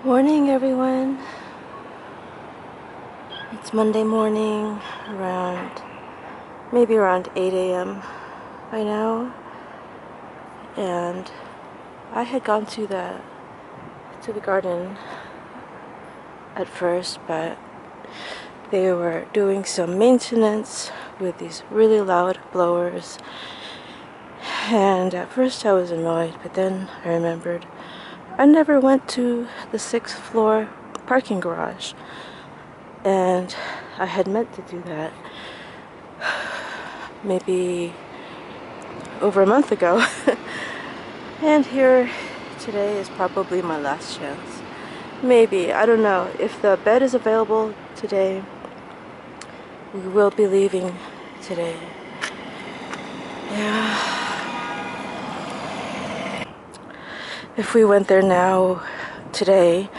Morning, everyone. It's Monday morning, maybe around 8 a.m. by now, and I had gone to the garden at first, but they were doing some maintenance with these really loud blowers, and at first I was annoyed, but then I remembered I never went to the 6th floor parking garage, and I had meant to do that maybe over a month ago. And here today is probably my last chance. Maybe, I don't know. If the bed is available today, we will be leaving today. Yeah. If we went there now, today,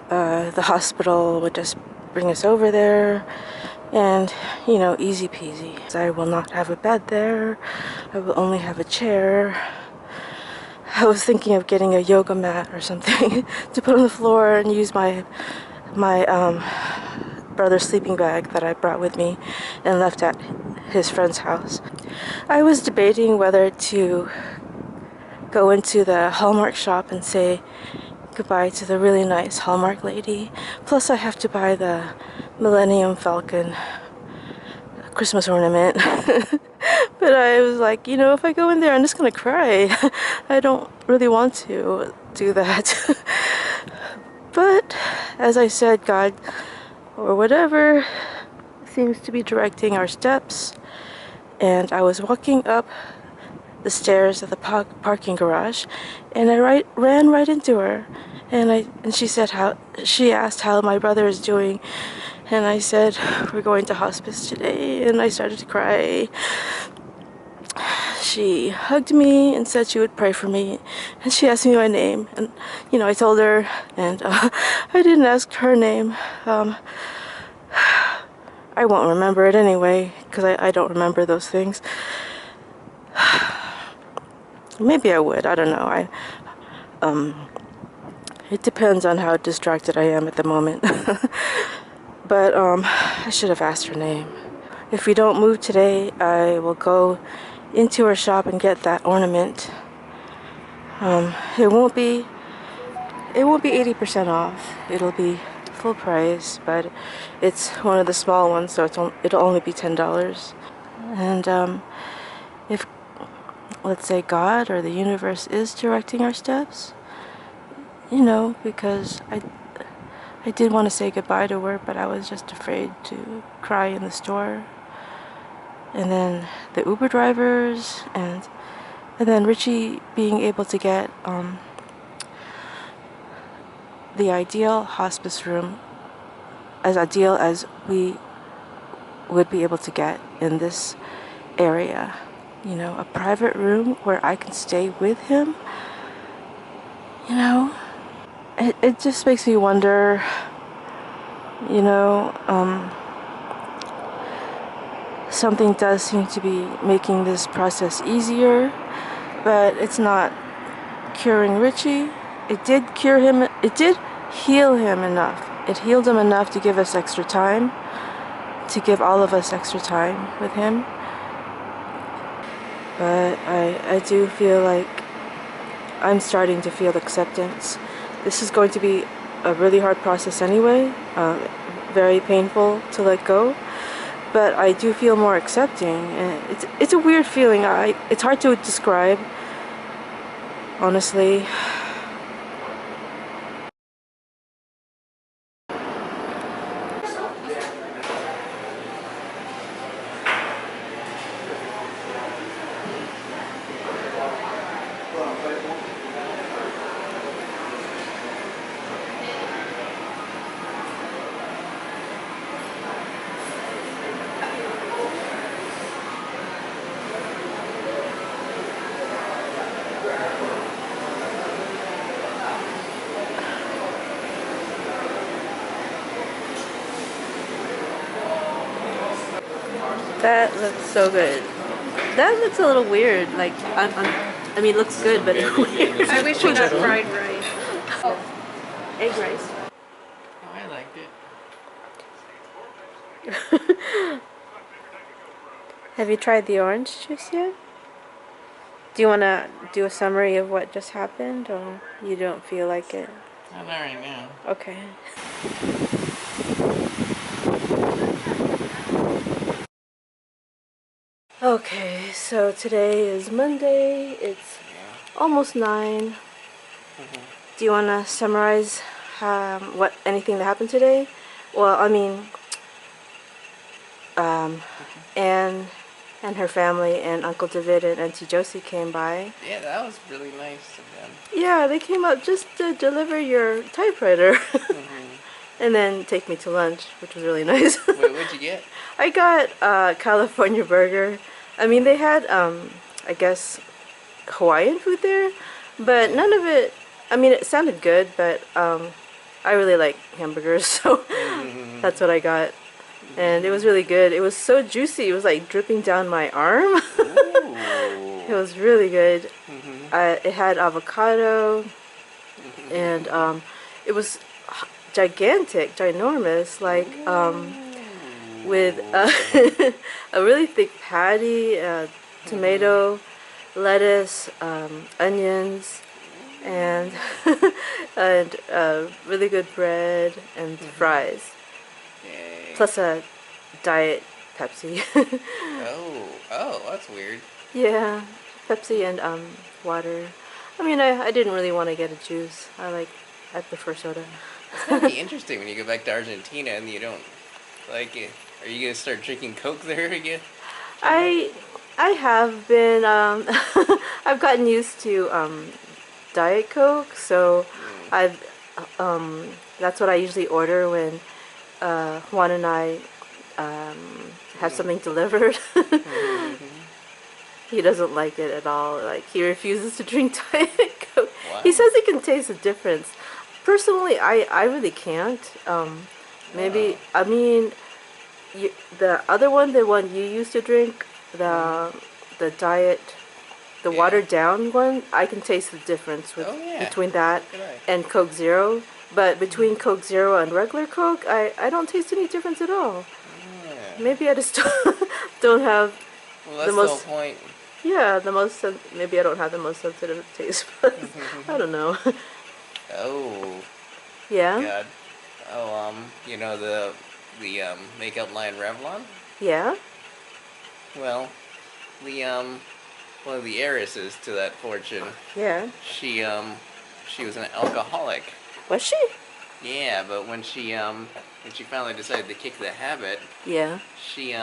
the hospital would just bring us over there and, you know, easy peasy. I will not have a bed there. I will only have a chair. I was thinking of getting a yoga mat or something to put on the floor and use my brother's sleeping bag that I brought with me and left at his friend's house. I was debating whether to go into the Hallmark shop and say goodbye to the really nice Hallmark lady. Plus I have to buy the Millennium Falcon Christmas ornament. But I was like, you know, if I go in there, I'm just gonna cry. I don't really want to do that. But as I said, God, or whatever, seems to be directing our steps. And I was walking up the stairs of the parking garage, and I ran right into her, and she said she asked how my brother is doing, and I said we're going to hospice today, and I started to cry. She hugged me and said she would pray for me, and she asked me my name, and you know, I told her, and I didn't ask her name. I won't remember it anyway, because I don't remember those things. Maybe I would, I don't know. It depends on how distracted I am at the moment. But I should have asked her name. If we don't move today, I will go into her shop and get that ornament. It won't be 80% off. It'll be full price, but it's one of the small ones, so it'll only be $10. And if, let's say, God or the universe is directing our steps, you know, because I did want to say goodbye to her, but I was just afraid to cry in the store. And then the Uber drivers, and then Richie being able to get the ideal hospice room, as ideal as we would be able to get in this area. You know, a private room where I can stay with him. You know, it just makes me wonder, you know, something does seem to be making this process easier, but it's not curing Richie. It did cure him. It did heal him enough. It healed him enough to give us extra time, to give all of us extra time with him. But I do feel like I'm starting to feel acceptance. This is going to be a really hard process anyway, very painful to let go. But I do feel more accepting, and it's a weird feeling. It's hard to describe, honestly. That looks so good. That looks a little weird. Like, I mean, it looks good, but it's weird. I wish we got fried rice. Oh. egg rice. Oh, I liked it. Have you tried the orange juice yet? Do you want to do a summary of what just happened, or you don't feel like it? Not right now. Okay. Okay, so today is Monday. It's almost 9. Do you want to summarize anything that happened today? Well, I mean, Anne and her family and Uncle David and Auntie Josie came by. Yeah, that was really nice of them. Yeah, they came up just to deliver your typewriter. And then take me to lunch, which was really nice. Wait, what'd you get? I got California burger. I mean, they had, I guess, Hawaiian food there, but none of it, I mean, it sounded good, but I really like hamburgers, so that's what I got. And it was really good. It was so juicy. It was like dripping down my arm. It was really good. It had avocado, and it was gigantic, ginormous, like with a really thick patty, tomato, lettuce, onions, and and really good bread and fries, plus a diet Pepsi. Oh, that's weird. Yeah, Pepsi and water. I mean, I didn't really want to get a juice. I prefer soda. It's gonna be interesting when you go back to Argentina and you don't like it. Are you gonna start drinking Coke there again? I have been I've gotten used to Diet Coke, so I've that's what I usually order when Juan and I have something delivered. He doesn't like it at all. Like, he refuses to drink Diet Coke. Wow. He says he can taste the difference. Personally, I really can't. Maybe, I mean, the other one, the one you used to drink, the diet, the watered down one, I can taste the difference between that and Coke Zero. But between Coke Zero and regular Coke, I don't taste any difference at all. Maybe I just don't have the most point. Yeah, maybe I don't have the most sensitive taste buds. I don't know. Oh. Yeah? God. Oh, you know the makeup line Revlon? Yeah? Well, the one of the heiresses to that fortune. Yeah. She was an alcoholic. Was she? Yeah, but when she finally decided to kick the habit, yeah, she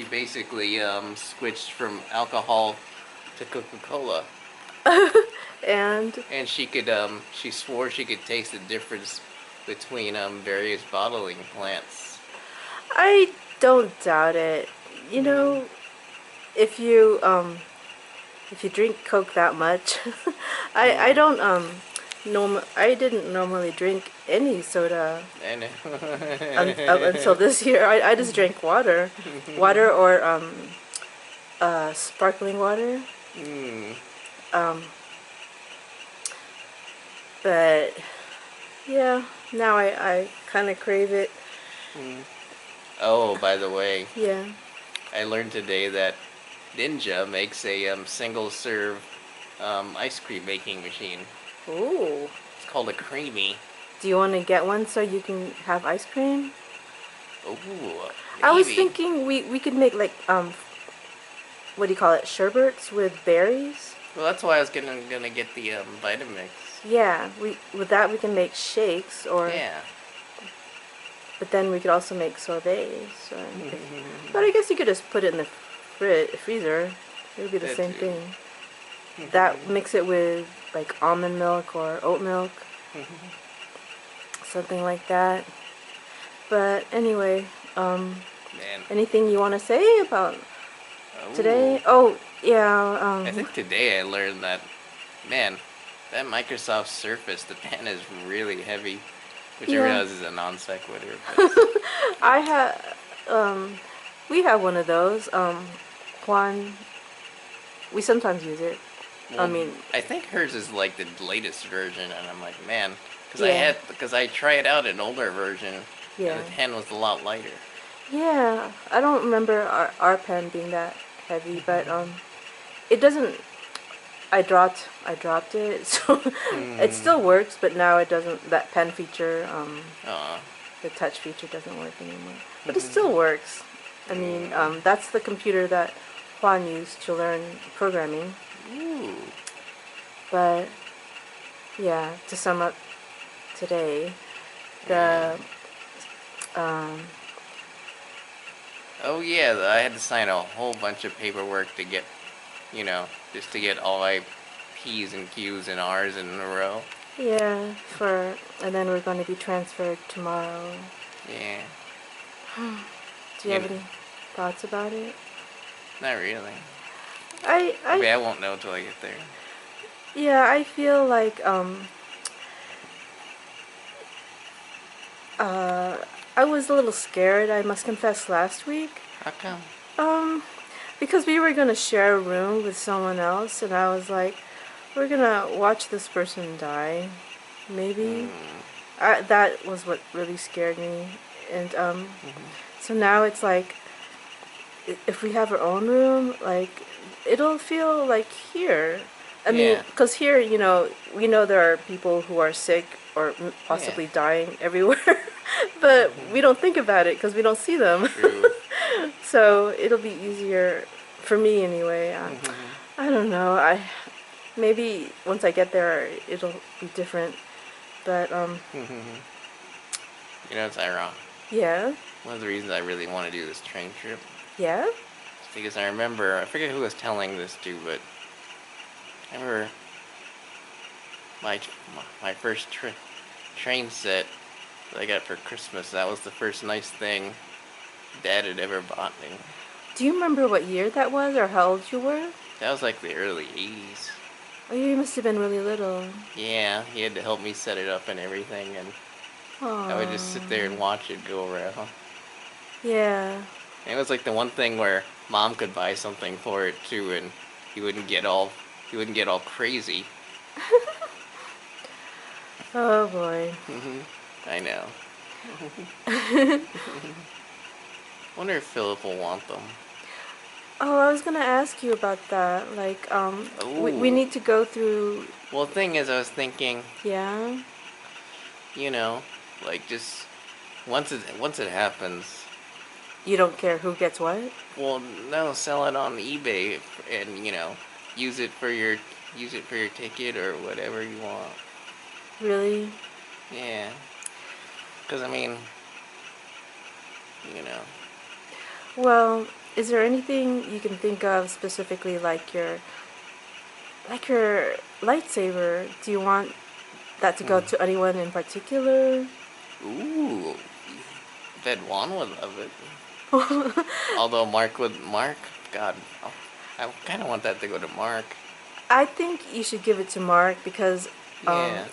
basically switched from alcohol to Coca-Cola. and she swore she could taste the difference between various bottling plants. I don't doubt it. You know, if you drink Coke that much, I don't I didn't normally drink any soda until this year. I just drank water, or sparkling water. But yeah, now I kind of crave it. Oh, by the way, Yeah. I learned today that Ninja makes a single serve ice cream making machine. Ooh. It's called a Creamy. Do you want to get one so you can have ice cream? Ooh, maybe. I was thinking we could make like what do you call it? Sherbets with berries. Well, that's why I was gonna get the Vitamix. Yeah, with that we can make shakes or. Yeah. But then we could also make sorbets. But I guess you could just put it in the freezer. It would be the same thing. That mix it with like almond milk or oat milk. Something like that. But anyway, anything you want to say about today? Oh, yeah. I think today I learned that, man, that Microsoft Surface, the pen is really heavy. Which I realize is a non sequitur. We have one of those. Juan, we sometimes use it. I Well, mean, I think hers is like the latest version, and I'm like, man, yeah, because I tried out an older version, and yeah. the pen was a lot lighter. Yeah, I don't remember our pen being that heavy, but it doesn't. I dropped it, so it Hmm. still works, but now it doesn't. That pen feature, Aw. the touch feature doesn't work anymore. But it still works. I mean, that's the computer that Juan used to learn programming. Ooh. But yeah, to sum up today, Yeah. the um, Oh yeah, I had to sign a whole bunch of paperwork to get, just to get all my P's and Q's and R's in a row. yeah, and then we're going to be transferred tomorrow. Yeah. Do you You have know, any thoughts about it? not really. I I I mean, I won't know till I get there. yeah, I feel like uh I was a little scared, I must confess, last week. How come? Um because we were going to share a room with someone else, and I was like, we're going to watch this person die. Maybe. Hmm. That was what really scared me. And Hmm. so now it's like, if we have our own room, like, it'll feel like here. I mean, Yeah. because here, we know there are people who are sick or Yeah. possibly dying everywhere, but Hmm. we don't think about it because we don't see them. True. So it'll be easier for me anyway. Hmm. I don't know. Maybe once I get there, it'll be different. But Hmm. It's ironic. yeah, One of the reasons I really want to do this train trip yeah. is because I forget who I was telling this to, but I remember my my first train set that I got for Christmas. That was the first nice thing Dad had ever bought me. Do you remember what year that was or how old you were? That was like the early '80s. Oh, you must have been really little. Yeah, he had to help me set it up and everything, and I would just sit there and Oh, watch it go around. yeah. And it was like the one thing where Mom could buy something for it too, and he wouldn't get all he wouldn't get all crazy. Oh boy. I know. Wonder if Philip will want them. Oh, I was gonna ask you about that. Like, we Ooh. need to go through. Well, the thing is, I was thinking, Yeah. you know, like just once it happens, You don't care who gets what? well, no, sell it on eBay and use it for your use it for your ticket or whatever you want. Really? Yeah, because I mean, you know, Well, is there anything you can think of specifically, like your lightsaber? Do you want that to go hmm. to anyone in particular? Ooh, bet Juan would love it. Although Mark, God, I kind of want that to go to Mark. I think you should give it to Mark because Yeah,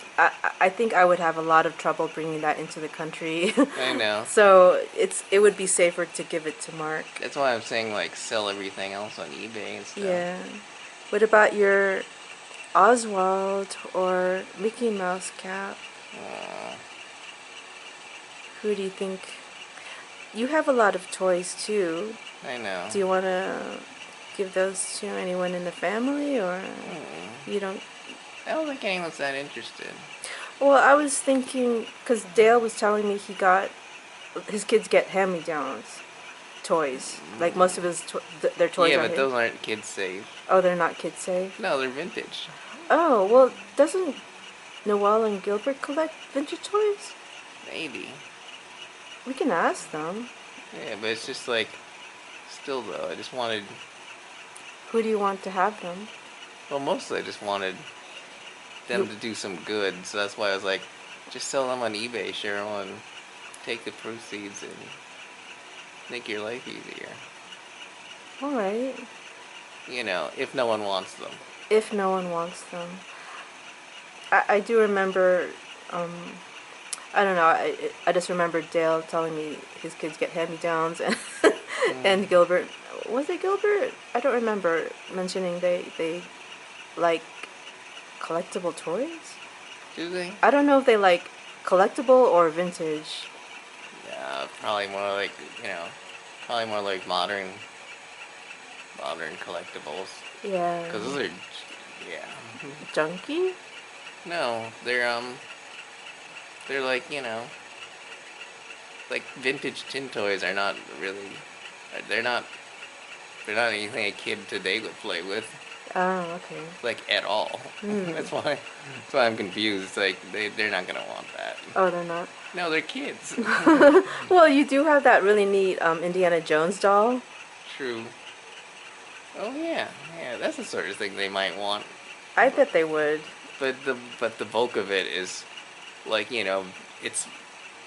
I think I would have a lot of trouble bringing that into the country. I know. So it would be safer to give it to Mark. That's why I'm saying like sell everything else on eBay and stuff. Yeah. What about your Oswald or Mickey Mouse cap? Aw, Who do you think? You have a lot of toys too. I know. Do you want to give those to anyone in the family, or Mm. you don't? I don't think anyone's that interested. Well, I was thinking because Dale was telling me his kids get hand-me-downs toys. Like most of their toys Yeah, are but his. those aren't kid safe. Oh, they're not kid safe. No, they're vintage. Oh, well, doesn't Noel and Gilbert collect vintage toys? Maybe. We can ask them. Yeah, but it's just like, still though, I just wanted, Who do you want to have them? well, mostly I just wanted them You, to do some good. So that's why I was like, just sell them on eBay, Cheryl, and take the proceeds and make your life easier. all right. If no one wants them. If no one wants them. I do remember, um, I don't know, I just remember Dale telling me his kids get hand-me-downs, and, Mm. and Gilbert, was it Gilbert? I don't remember mentioning they like collectible toys. Do they? I don't know if they like collectible or vintage. Yeah, probably more like, probably more like modern collectibles. Yeah. Cause those are, yeah. Junky? No, they're like, like vintage tin toys are not really, they're not, they're not anything a kid today would play with, Oh, okay. like at all. Hmm. That's why I'm confused. Like they're not gonna want that. Oh, they're not. No, they're kids. Well, you do have that really neat Indiana Jones doll. True. Oh yeah, yeah. That's the sort of thing they might want. I bet they would. But the bulk of it is like it's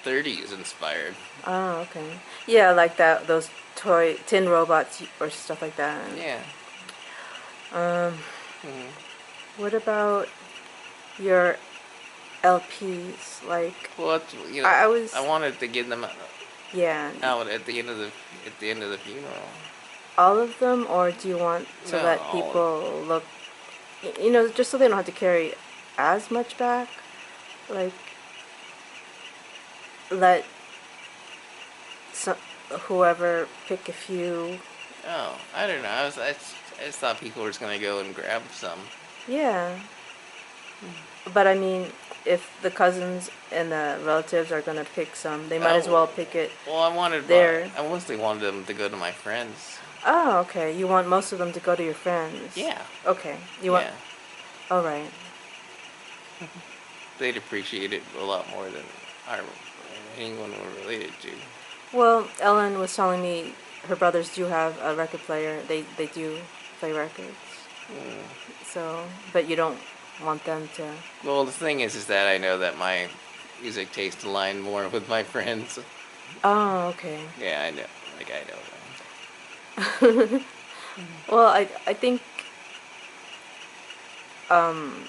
30s inspired. Oh, okay. Yeah, like that. Those toy tin robots or stuff like that. Yeah. Um, Hmm. what about your LPs? Like, Well, it's, I was. I wanted to get them Yeah, out at the end of the funeral. all of them, or do you want to No, let people look? You know, just so they don't have to carry as much back. Like, let some whoever pick a few. Oh, I don't know. I just thought people were just gonna go and grab some. Yeah, but I mean, if the cousins and the relatives are gonna pick some, they might as well Oh, pick it well, there. I mostly wanted them to go to my friends. Oh, okay. You want most of them to go to your friends. Yeah, Okay. You want. yeah. All right. They'd appreciate it a lot more than I, anyone we're related to. Well, Ellen was telling me her brothers do have a record player. They do play records. Hmm. So, but you don't want them to. Well, the thing is that I know that my music taste align more with my friends. Oh, okay. Yeah, I know. Like I know. Well, I think um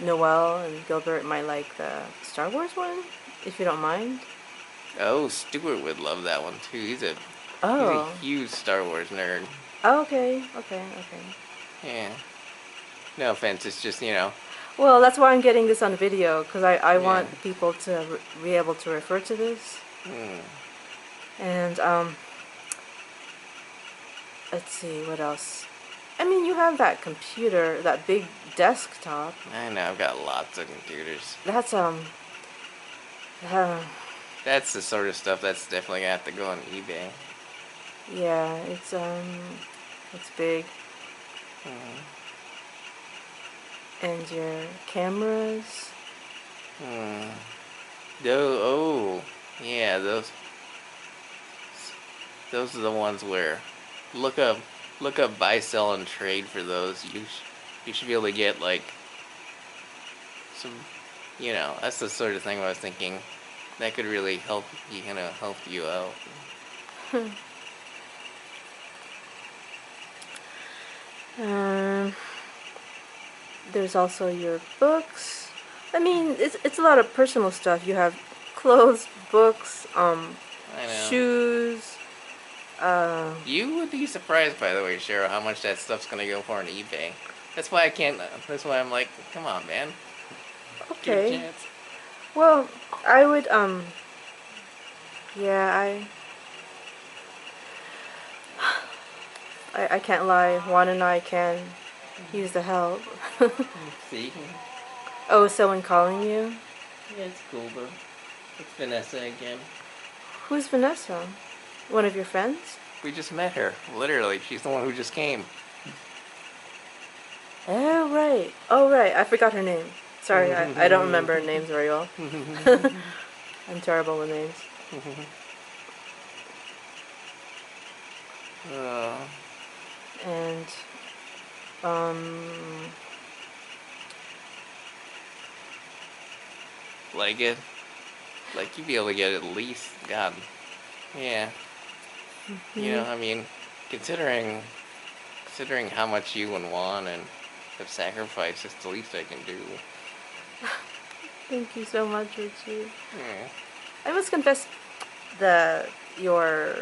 Noel and Gilbert might like the Star Wars one, if you don't mind. Oh, Stuart would love that one too. He's a Oh. huge Star Wars nerd. Oh, okay. Okay. Okay. Yeah. No offense, it's just Well, that's why I'm getting this on video because I yeah. want people to be able to refer to this. Hmm. And let's see what else. I mean, you have that computer, that big desktop. I know. I've got lots of computers. That's uh, That's the sort of stuff that's definitely gonna have to go on eBay. yeah, it's big. Hmm. And your cameras. Hmm. Oh, yeah. Those are the ones where look up buy, sell, and trade for those. You should be able to get like some. That's the sort of thing I was thinking that could really help you out. Um, there's also your books. I mean, it's a lot of personal stuff. You have clothes, books, I know. shoes. You would be surprised, by the way, Cheryl, how much that stuff's gonna go for on eBay. That's why I can't. That's why I'm like, come on, man, give it a Okay. chance. Well, I would yeah, I can't lie. Juan and I can use the help. See, Oh, is someone calling you? yeah, it's cool, but it's Vanessa again. Who's Vanessa? One of your friends? We just met her. Literally, she's the one who just came. Oh, right. Oh, right. I forgot her name. Sorry, I don't remember names very well. I'm terrible with names. uh, And, um, like it, like you'd be able to get at least, God, yeah. I mean, considering how much you and Juan and have sacrificed, it's the least I can do. thank you so much, Richie. Yeah. I must confess, your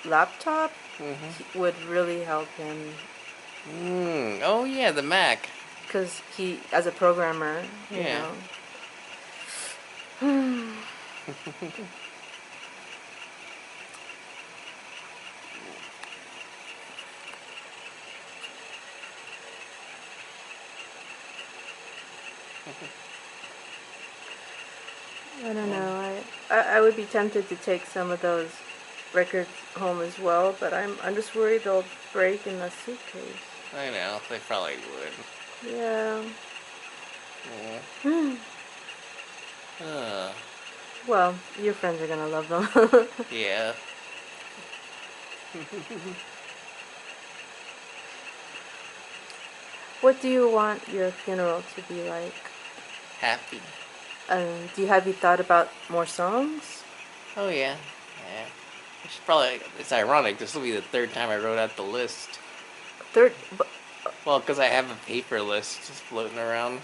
laptop Mhm. would really help him Oh yeah, the Mac. because he, as a programmer, you Yeah. know. I don't Well, know. I would be tempted to take some of those records home as well, but I'm just worried they'll break in the suitcase. I know, they probably would. Yeah. Yeah. Hmm. Uh, Well, your friends are gonna love them. yeah. What do you want your funeral to be like? Happy. Have you thought about more songs? Oh yeah. Yeah. I should probably. It's ironic. This will be the third time I wrote out the list. Third. Well, because I have a paper list just floating around.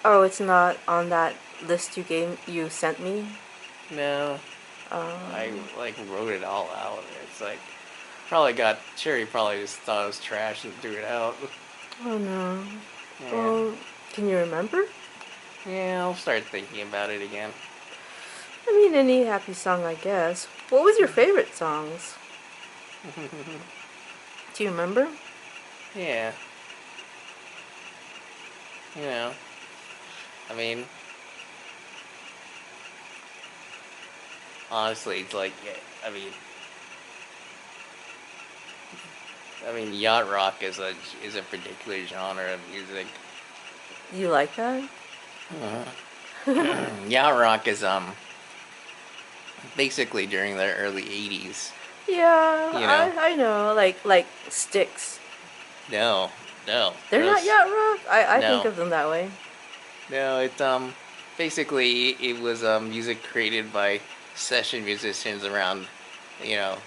Oh, it's not on that list you sent me. No, I Um. like wrote it all out. It's like probably got Cherry probably just thought it was trash and threw it out. Oh no. Yeah. Well, can you remember? Yeah, I'll start thinking about it again. I mean, any happy song, I guess. What was your favorite songs? Do you remember? Yeah. You know. I mean, honestly, it's like I mean, yacht rock is a particular genre of music. You like that? Yacht rock is basically during the early '80s. Yeah, You know, I know. Like Sticks. no, no, They're not those, yacht rock. I think no, of them that way. no. It's basically it was music created by session musicians around, you know,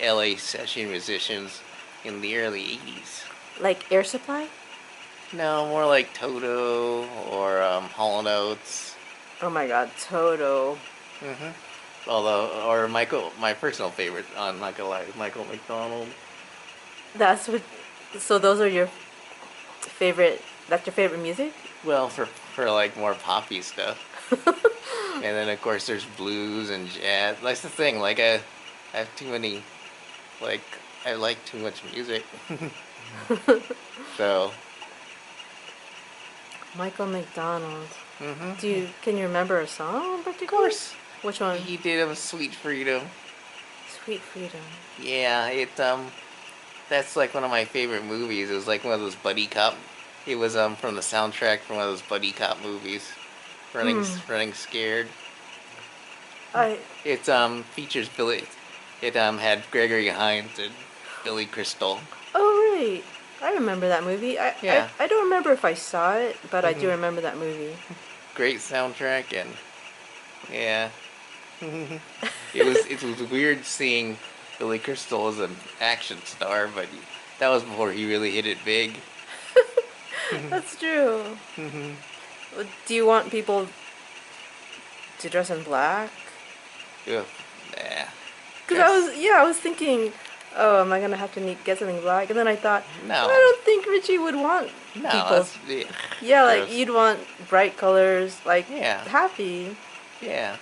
L.A. session musicians in the early '80s. Like Air Supply. No, more like Toto or Hall & Oates. Oh my God, Toto. Although, or Michael, my personal favorite on Michael McDonald. That's what. So those are your favorite. That's your favorite music. Well, for like more poppy stuff, and then of course there's blues and jazz. That's the thing. Like I have too many. Like I like too much music. So, Michael McDonald. of Can you remember a song in particular? course, Which one? he did Sweet Freedom. Sweet Freedom. Yeah, that's like one of my favorite movies. It was like one of those buddy cop. It was from the soundtrack from one of those buddy cop movies, Running Scared. I. It features Billy. It had Gregory Hines and Billy Crystal. Oh right. I remember that movie. Yeah, I don't remember if I saw it, but I do remember that movie. great soundtrack and yeah, it was weird seeing Billy Crystal as an action star, but that was before he really hit it big. That's true. Do you want people to dress in black? Ugh, nah. Because Dress. I was thinking, oh, am I gonna have to get something black? And then I thought, I No, don't think Richie would want no, people. that's Yeah, like gross. you'd want bright colors, like Yeah, happy. yeah.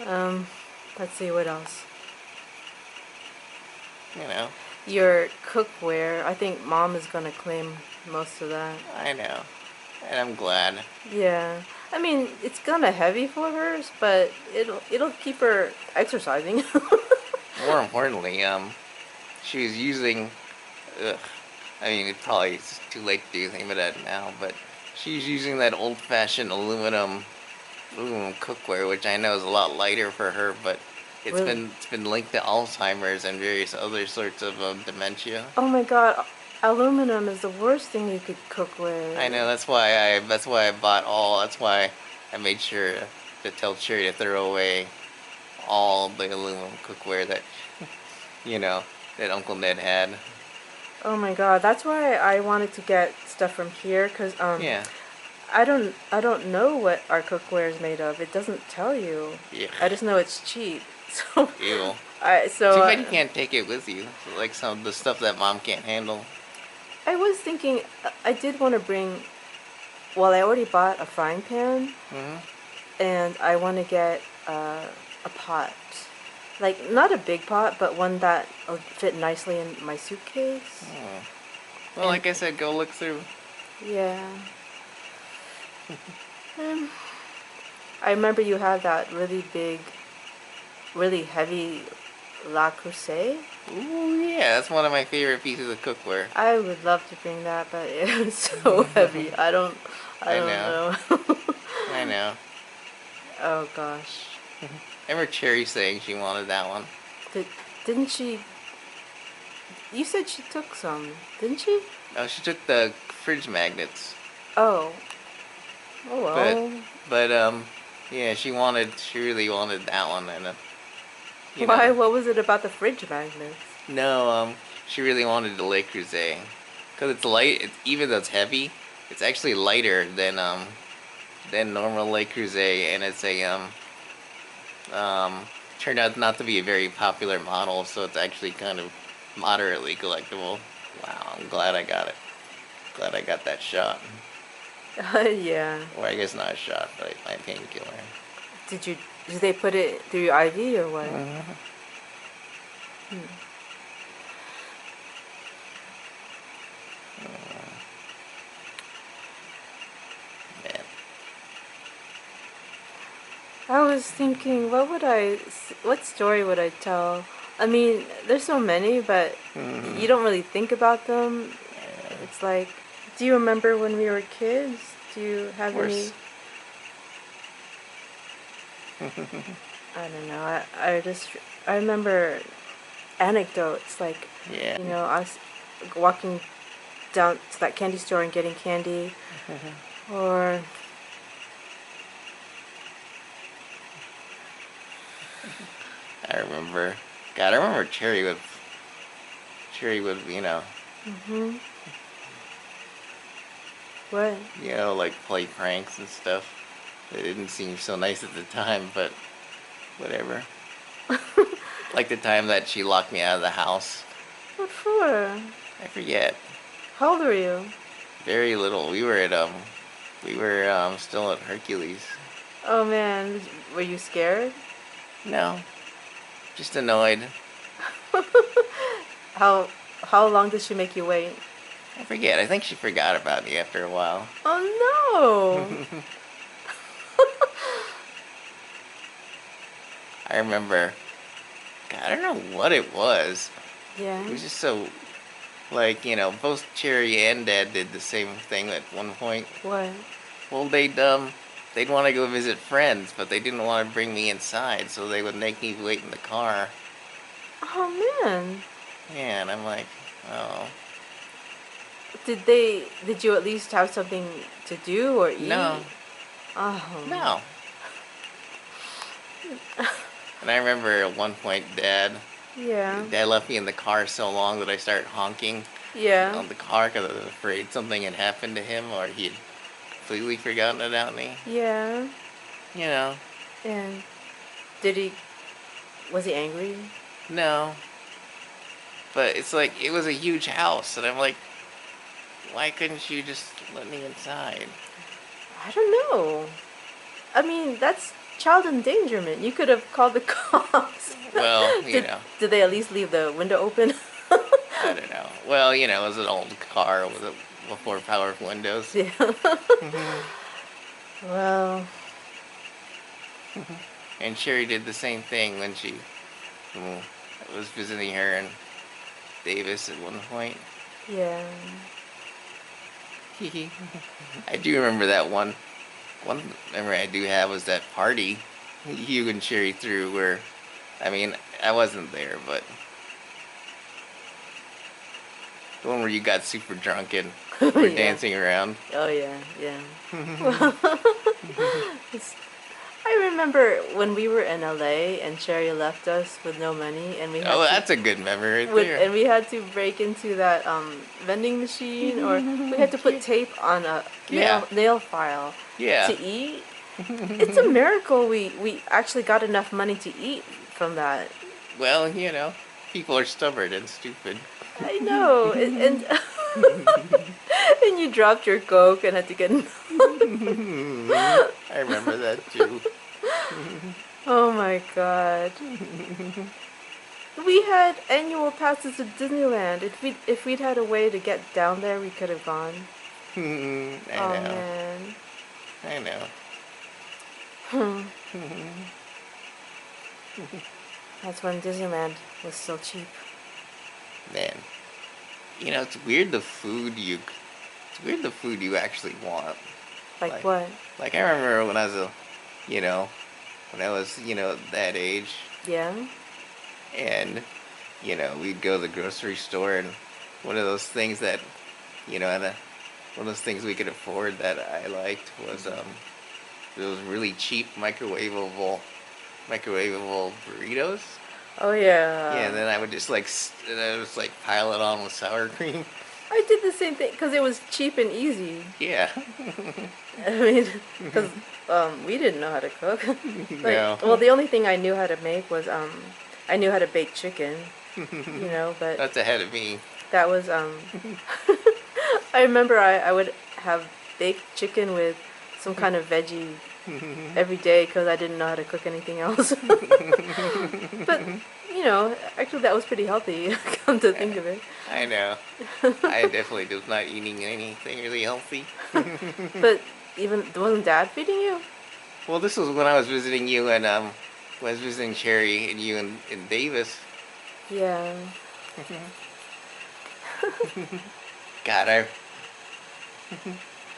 Um, let's see what else. You know, Your cookware. I think Mom is gonna claim most of that. I know, and I'm glad. Yeah. I mean, it's kinda heavy for hers, but it'll keep her exercising. More importantly, she was using. Ugh, I mean, it probably is too late to do anything with that now, but she's using that old-fashioned aluminum cookware, which I know is a lot lighter for her, but it's Really? been it's been linked to Alzheimer's and various other sorts of dementia. Oh my God, aluminum is the worst thing you could cook I with. know that's why I bought all. That's why I made sure to tell Cherry to throw away all the aluminum cookware that you know that Uncle Ned had. Oh my God, that's why I wanted to get stuff from here, cause Yeah. I don't know what our cookware is made of. It doesn't tell you. Yeah. I just know it's cheap. So Ew. I Too so bad you can't take it with you. Like some of the stuff that mom can't handle. I was thinking I did want to bring. Well, I already bought a frying pan, Hmm. and I want to get a pot, like not a big pot, but one that will fit nicely in my suitcase. Oh. Well, And like I said, go look through. yeah, um, I remember you have that really big, really heavy La Creuset. Ooh, yeah, that's one of my favorite pieces of cookware. I would love to bring that, but it was so heavy. I I don't know. know. I know. Oh gosh. I remember Cherry saying she wanted that one. Did didn't she? You said she took some, didn't she? Oh, she took the fridge magnets, Oh. Oh but well. but yeah, she really wanted that one, and you Why? know, What was it about the fridge magnets? no, she really wanted the Le Creuset, cause it's light. It's, even though it's heavy, it's actually lighter than normal Le Creuset, and it's a um turned out not to be a very popular model, so it's actually kind of moderately collectible. Wow, I'm glad I got it. Glad I got that shot. Yeah. Or I guess not a shot, but my painkiller. Did you? Did they put it through your IV or what? Mm-hmm. Man. I was thinking, what story would I tell? I mean, there's so many, but Mm-hmm. you don't really think about them. Yeah. It's like, do you remember when we were kids? Do you Of have any? course. I don't know. I remember anecdotes like, Yeah. us walking down to that candy store and getting candy, or I remember. God, I remember Cherry would, hmm what? like play pranks and stuff. They didn't seem so nice at the time, but whatever. Like the time that she locked me out of the house. What for? I forget. How old were you? Very little. We were still at Hercules. Oh man, were you scared? No, just annoyed. How how long did she make you wait? I forget. I think she forgot about me after a while. Oh no. I remember. God, I don't know what it was. Yeah. It was just so, like, both Cherry and Dad did the same thing at one point. What? Well, they'd want to go visit friends, but they didn't want to bring me inside, so they would make me wait in the car. Oh man. Yeah, and I'm like, oh, Did you at least have something to do or eat? no, Oh. no. And I remember at one point, Yeah. Dad left me in the car so long that I started honking Yeah. on the car because I was afraid something had happened to him or he had completely forgotten about me. Yeah. You know, And did he was he angry? no. But it's like, it was a huge house, and I'm like, why couldn't you just let me inside? I don't know. I mean, that's child endangerment. You could have called the cops. Well, Did they at least leave the window open? I don't know. Well, it was an old car with before powerful windows. Yeah. Hmm. Well, And Sherry did the same thing when mm, I was visiting her in Davis at one point. yeah. I do remember that one memory I do have was that party you and Sherry threw where, I mean, I wasn't there, but the one where you got super drunk and were Yeah. dancing around. Oh yeah, yeah. It's- I remember when we were in LA and Sherry left us with no money, and Oh, that's a good memory right there. we had to break into that vending machine, or we had to put tape on a Yeah. nail file Yeah. to eat. It's a miracle we actually got enough money to eat from that. Well, people are stubborn and stupid. I know, and and you dropped your Coke and had to get. I remember that too. Oh my god. We had annual passes to Disneyland. If we'd had a way to get down there, we could have gone. I Oh know. man. I know. That's when Disneyland was still cheap. Man. It's weird the food you actually want. Like what? Like I remember when I was that age, Yeah? and we'd go to the grocery store, and one of those things that one of those things we could afford that I liked was those really cheap microwavable burritos. Oh yeah. Yeah, and then I would just pile it on with sour cream. I did the same thing because it was cheap and easy. Yeah. I mean, because we didn't know how to cook. No. Well, the only thing I knew how to make was I knew how to bake chicken. But That's ahead of me. that was I remember I would have baked chicken with some kind of veggie every day because I didn't know how to cook anything else. But actually that was pretty healthy. Come to think of it. I know. I definitely was not eating anything really healthy. But wasn't Dad feeding you? Well, this was when I was visiting you, and when I was visiting Cherry and you in Davis. Yeah. God, I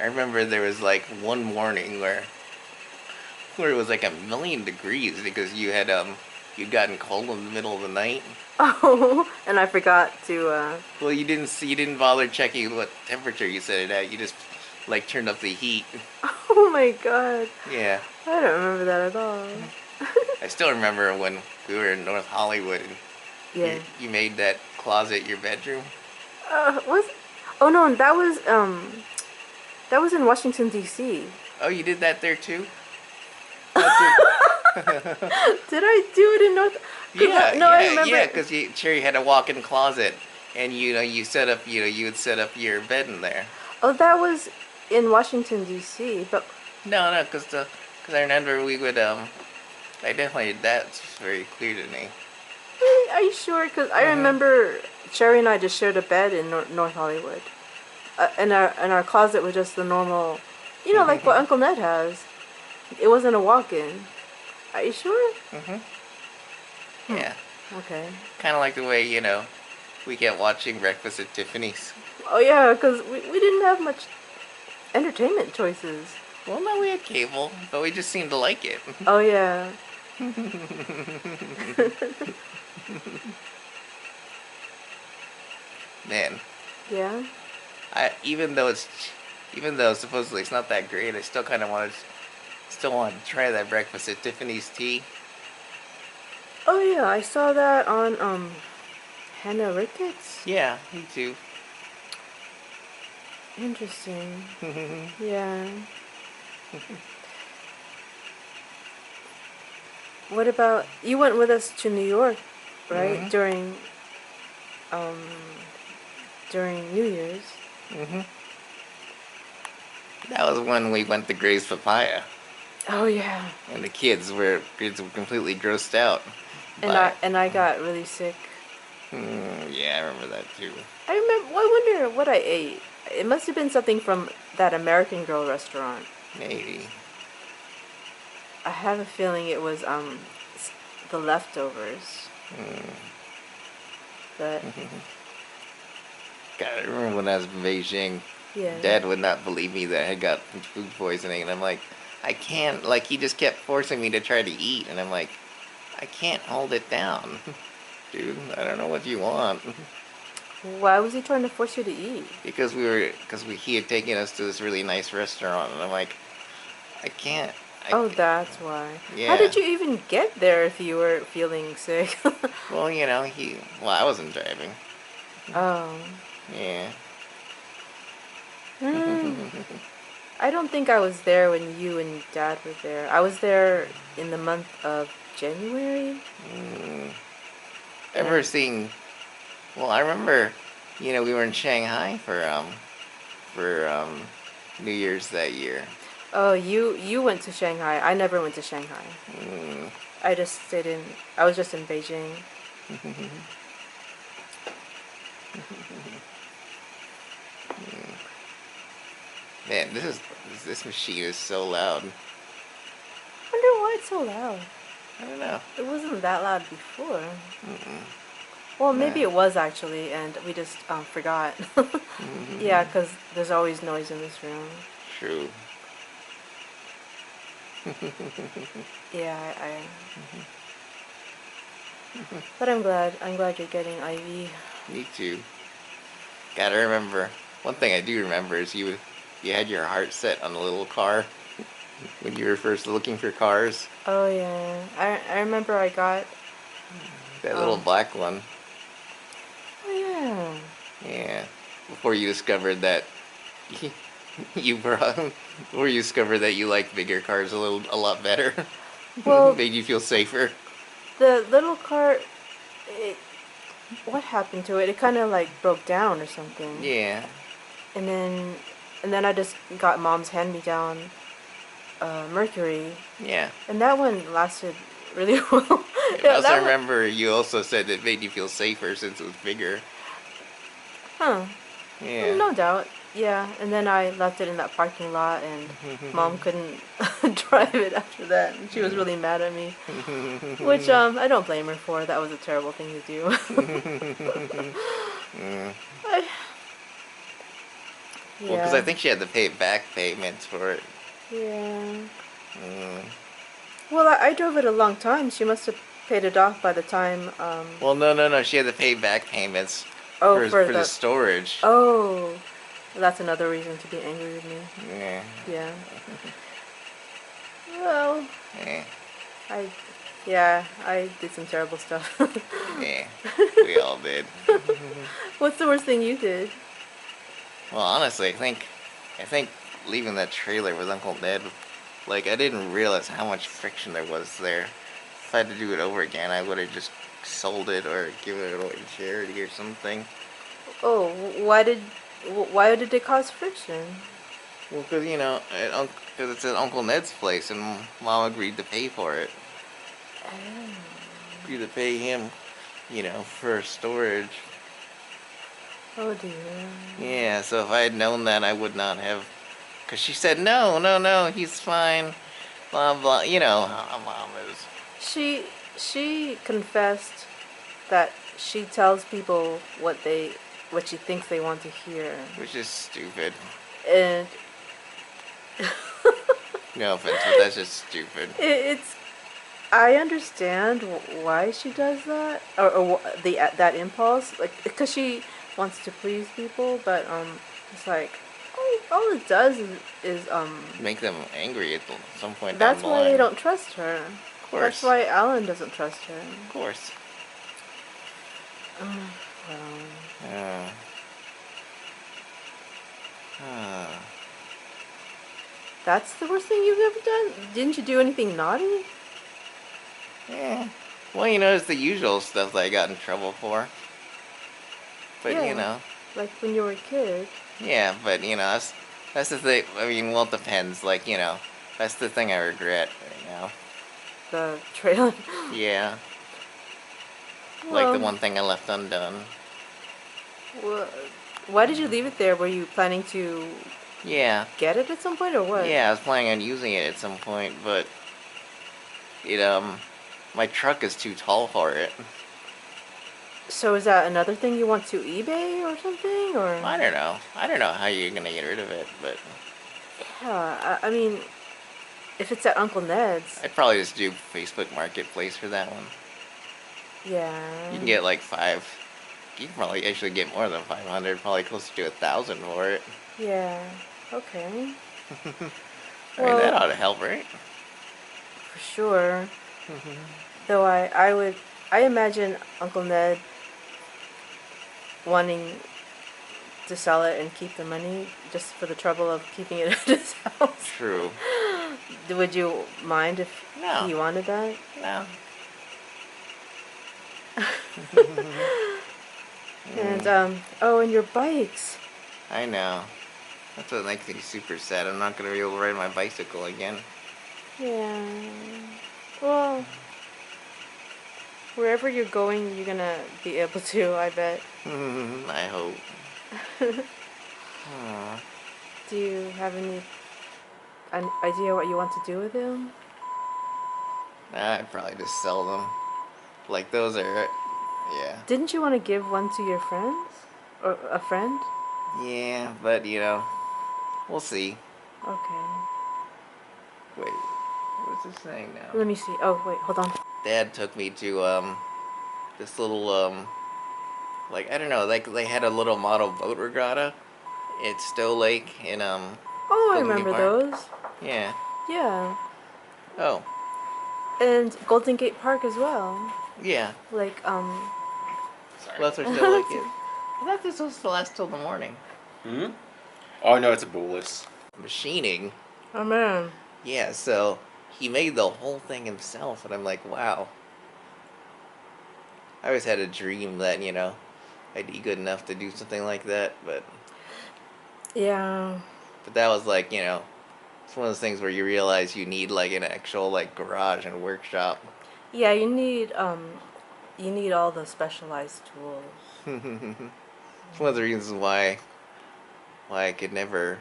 remember there was like one morning where it was like 1,000,000 degrees because you'd gotten cold in the middle of the night. Oh, and I forgot to. Well, you didn't bother checking what temperature you set it at. You just turned up the heat. Oh my god. Yeah. I don't remember that at all. I still remember when we were in North Hollywood and Yeah. you made that closet your bedroom. Was. Oh no, that was in Washington D.C. Oh, you did that there too? Did I do it in North? Yeah, No, I yeah, remember. yeah. Because Cherry had a walk-in closet, and you set up, you would set up your bed in there. Oh, that was in Washington D.C. But No, because I remember we would I definitely that's very clear to me. really, are you sure? Because I remember Sherry and I just shared a bed in North Hollywood, and our closet was just the normal, like what Uncle Ned has. It wasn't a walk-in. Are you sure? Yeah, Okay. kind of like the way we kept watching Breakfast at Tiffany's. Oh yeah, because we didn't have much entertainment choices. Well, no, we had cable, but we just seemed to like it. Oh yeah. Man, Yeah. even though supposedly it's not that great, I still kind of still want to try that Breakfast at Tiffany's tea. Oh yeah, I saw that on Hannah Ricketts. Yeah, me too. Interesting. Yeah. What about you went with us to New York, right? During New Year's. That was when we went to Gray's Papaya, Oh yeah. and the kids were completely grossed out. And I got really sick. Yeah, I remember that too. I wonder what I ate. It must have been something from that American Girl restaurant. Maybe. I have a feeling it was the leftovers. But God, I remember when I was in Beijing, yeah. Dad would not believe me that I had got food poisoning, and I'm like, I can't. He just kept forcing me to try to eat, and I'm like, I can't hold it down, dude. I don't know what you want. Why was he trying to force you to eat? Because he had taken us to this really nice restaurant, and I'm like, I Oh, that's why. How Yeah. did you even get there if you were feeling sick? Well, I wasn't driving. Oh. Yeah. Hmm. I don't think I was there when you and Dad were there. I was there in the month of January. Mm. Ever And seen? Well, I remember, we were in Shanghai for New Year's that year. oh, you went to Shanghai. I never went to Shanghai. Mm. I just stayed in. I was just in Beijing. Man, this machine is so loud. Wonder why it's so loud. I don't know. It wasn't that loud before. Mm-mm. Well, Nah. maybe it was actually, and we just forgot. Yeah, because there's always noise in this room. True. Yeah, but I'm glad. I'm glad you're getting IV. Me too. Gotta remember. One thing I do remember is you had your heart set on a little car when you were first looking for cars. Oh yeah, I remember I got. That little Um. black one. Oh yeah. Yeah. Before you discovered that you brought, before you discovered that you like bigger cars a lot better. Well, Made you feel safer. the little cart. It. What happened to it? It kind of like broke down or something, Yeah. and then, I just got Mom's hand-me-down Mercury, Yeah. and that one lasted really well. Yeah, but I Yeah, also that one. remember you also said it made you feel safer since it was bigger. Huh. Yeah. No doubt. Yeah, and then I left it in that parking lot, and Mom couldn't drive it after that. And she was really mad at me, which I don't blame her for. That was a terrible thing to do. Mm. I, Well, because I yeah, think she had to pay back payments for it. yeah. Mm. Well, I drove it a long time. She must have paid it off by the time. Well, no, no, no. She had to pay back payments Oh, for for for the the. storage. Oh, that's another reason to be angry with me. Yeah. Yeah. Well, Yeah. I. Yeah, I did some terrible stuff. Yeah. We all did. What's the worst thing you did? Well, honestly, I think leaving that trailer with Uncle Ned, like I didn't realize how much friction there was there. If I had to do it over again, I would have just sold it or given it away to charity or something. Oh, why did it cause friction? Well, because because it's at Uncle Ned's place, and Mom agreed to pay for it. Agreed to pay him, for storage. Oh dear. Yeah, so if I had known that, I would not have. Because she said, no, no, no, he's fine. Blah, blah. You know how Mom is. She confessed that she tells people what she thinks they want to hear. Which is stupid. And No offense, but that's just stupid. it's I understand why she does that, or that impulse, like because she wants to please people, but it's like all it does is. Make them angry at some point down That's the why they line. don't trust her. Of That's course. why Alan doesn't trust her. Of course. Well, Uh, uh, that's the worst thing you've ever done? Didn't you do anything naughty? yeah. Well, it's the usual stuff that I got in trouble for. But, Yeah, like when you were a kid. yeah, but, that's the thing. I mean, well, it depends. Like, that's the thing I regret right now. The trailer. Yeah. Like the Well, one thing I left undone. well, why did you leave it there? Were you planning to Yeah. get it at some point or what? Yeah, I was planning on using it at some point, but my truck is too tall for it. So is that another thing you want to eBay or something? Or I don't know. I don't know how you're gonna get rid of it, but yeah, I mean, if it's at Uncle Ned's, I'd probably just do Facebook Marketplace for that one. yeah. You can get like five. You can probably actually get more than 500, probably closer to 1,000 for it. Yeah. Okay. I mean, that Well, ought to help, right? for sure. Though I imagine Uncle Ned wanting to sell it and keep the money just for the trouble of keeping it at his house. True. Would you mind if No. he wanted that? No. And and your bikes. I know. That's what makes me super sad. I'm not gonna be able to ride my bicycle again. Yeah. Well, wherever you're going, you're gonna be able to, I bet. I hope. Aw. Do you have any an idea what you want to do with them? I'd probably just sell them. Like those are, yeah. Didn't you want to give one to your friends? Or a friend? Yeah, but we'll see. Okay. Wait, what's this saying now? Let me see. Oh, wait, hold on. Dad took me to this little like I don't know, like they had a little model boat regatta at Stowe Lake in Oh, I Golden Gate remember Park. those. Yeah. Yeah. Oh. And Golden Gate Park as well. Yeah. Like, Sorry. Well, that's where Stowe Lake is. I thought this was supposed to last till the morning. Hmm? Oh no, it's a bolus. Machining. oh man. Yeah, so he made the whole thing himself, and I'm like, wow. I always had a dream that, I'd be good enough to do something like that, but Yeah. that was like, it's one of those things where you realize you need like an actual like garage and workshop. Yeah, you need all the specialized tools. It's one of the reasons why I could never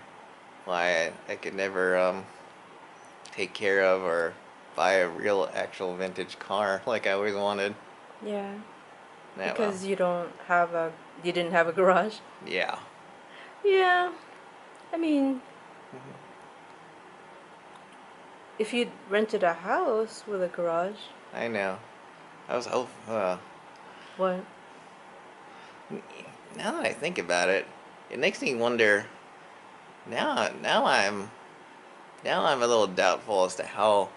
take care of or buy a real actual vintage car like I always wanted. Yeah. Yeah, Because you didn't have a garage. yeah. Yeah. I mean, if you rented a house with a garage, I know. I was what? now that I think about it, it makes me wonder. Now I'm a little doubtful as to how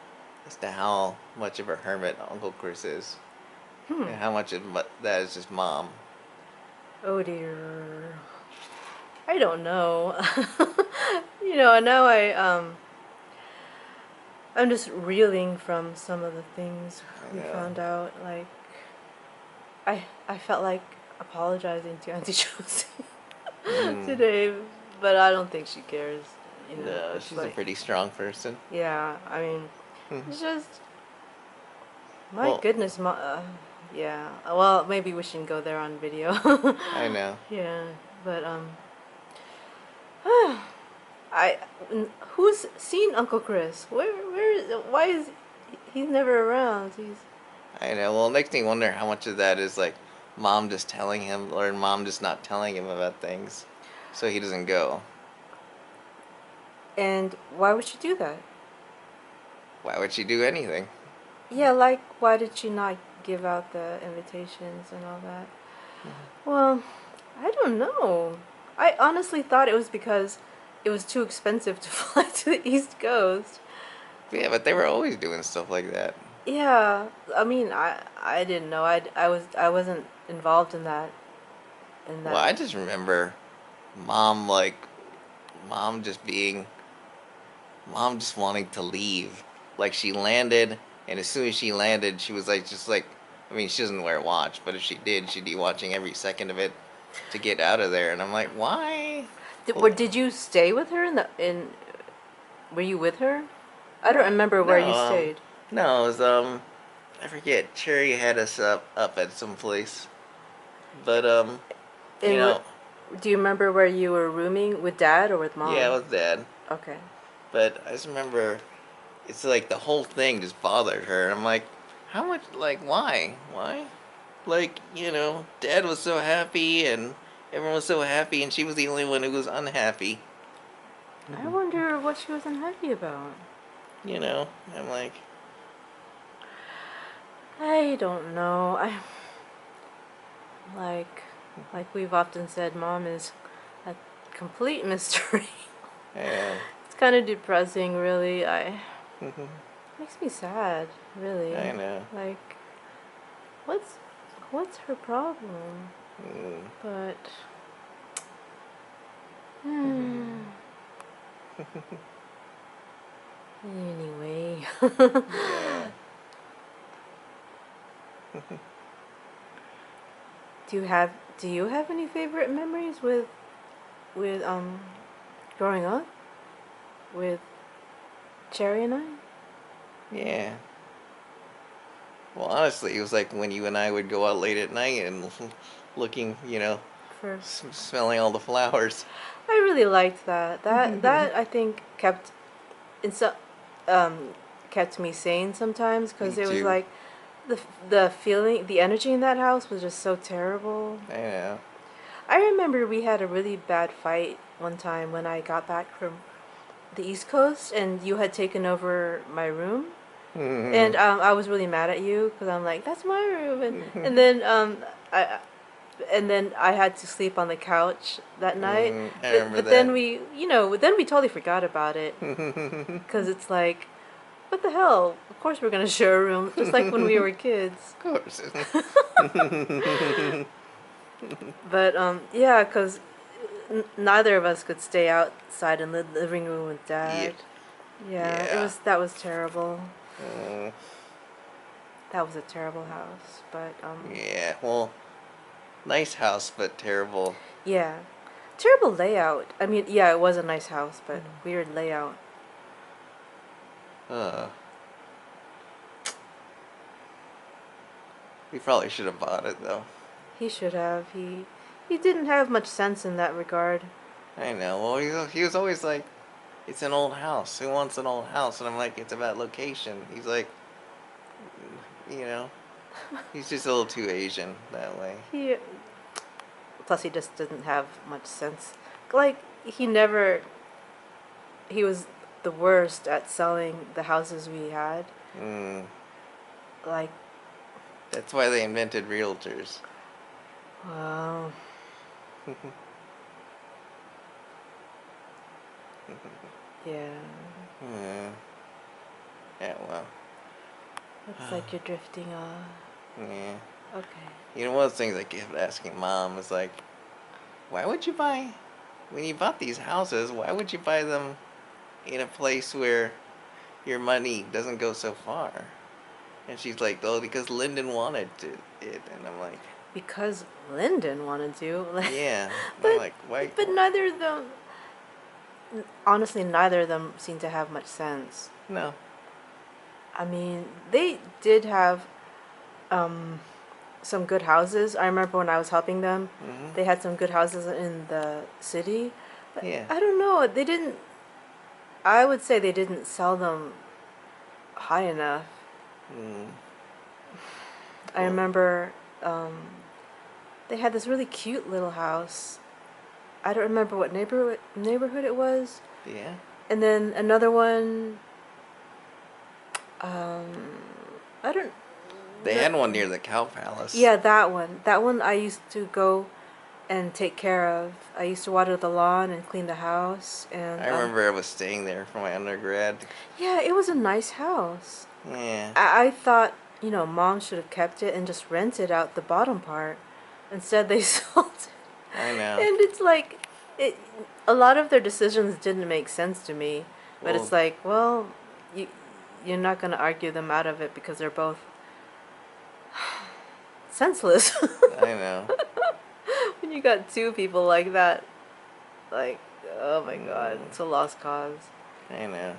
much of a hermit Uncle Chris is, and how much of that is just mom. Oh dear. I don't know. Now I'm just reeling from some of the things we Yeah. found out. Like, I felt like apologizing to Auntie Josie today, but I don't think she cares. No, It's she's like, a pretty strong person. yeah. I mean, it's just my Well- goodness. Yeah. Well, maybe we shouldn't go there on video. I know. Yeah, but who's seen Uncle Chris? Why is he's never around? I know. Well, it makes me wonder how much of that is like mom just telling him, or mom just not telling him about things, so he doesn't go. And why would she do that? Why would she do anything? Yeah, like why did she not give out the invitations and all that? Well, I don't know. I honestly thought it was because it was too expensive to fly to the East Coast. Yeah, but they were always doing stuff like that. Yeah, I mean, I didn't know. I wasn't involved in that. Well, I just remember mom mom just being mom just wanting to leave. Like she landed, and as soon as she landed, she was like I mean, she doesn't wear a watch, but if she did, she'd be watching every second of it to get out of there. And I'm like, why? Did you stay with her were you with her? I don't remember where you stayed. No, it was I forget. Cherry had us up at some place, but you And know, do you remember where you were rooming with Dad or with Mom? yeah, it was Dad. Okay. But I just remember, it's like the whole thing just bothered her. I'm like, how much? Like, why? Why? Like, Dad was so happy and everyone was so happy, and she was the only one who was unhappy. I wonder what she was unhappy about. I'm like, I don't know. Like we've often said, Mom is a complete mystery. yeah. It's kind of depressing, really. Makes me sad, really. I know. Like, what's what's her problem? Mm. But anyway. Yeah. Do you have any favorite memories with growing up with Cherry and I? Yeah. Well, honestly, it was like when you and I would go out late at night and looking, For smelling all the flowers. I really liked that. That I think in so, um kept me sane sometimes Me because it was too. like the feeling, the energy in that house was just so terrible. I know. I remember we had a really bad fight one time when I got back from the East Coast and you had taken over my room. And I was really mad at you because I'm like, that's my room, and then I and then I had to sleep on the couch that night. I remember But then that. we totally forgot about it because it's like, what the hell? Of course we're gonna share a room, just like when we were kids. Of course. But yeah, because neither of us could stay outside in the living room with Yeah. Dad. Yeah, Yeah. that was terrible. Mm, That was a terrible house, but yeah. Well, nice house, but terrible. yeah, terrible layout. I mean, yeah, it was a nice house, but weird layout. Uh, we probably should have bought it though. He should have. He didn't have much sense in that regard. I know. Well, he was always like, it's an old house. Who wants an old house? And I'm like, it's about location. He's like, you know, he's just a little too Asian that way. He plus he just didn't have much sense. Like he never. He was the worst at selling the houses we had. Mm, Like, that's why they invented realtors. wow. Yeah. Yeah. Yeah, well. Looks like you're drifting off. Yeah. Okay. One of the things I kept asking Mom was like, why would you buy, when you bought these houses, why would you buy them in a place where your money doesn't go so far? And she's like, oh, because Lyndon wanted it. And I'm like, Because Lyndon wanted to. Like, yeah. I'm but like, why? but neither of them. Honestly, neither of them seem to have much sense. No. I mean, they did have some good houses. I remember when I was helping them, Hmm. they had some good houses in the city. But Yeah. I don't know. They didn't. I would say they didn't sell them high enough. Mm. I Well, remember they had this really cute little house. I don't remember what neighborhood it was. yeah. And then another one. Um, I don't. They had one near the Cow Palace. Yeah, that one. That one I used to go and take care of. I used to water the lawn and clean the house. And I remember I was staying there for my undergrad. yeah, it was a nice house. Yeah. I thought, Mom should have kept it and just rented out the bottom part. Instead, they sold it. I know. And it's like, a lot of their decisions didn't make sense to me. But Well, it's like, well, you're not going to argue them out of it because they're both senseless. I know. When you got two people like that, like, oh my god, it's a lost cause. I know.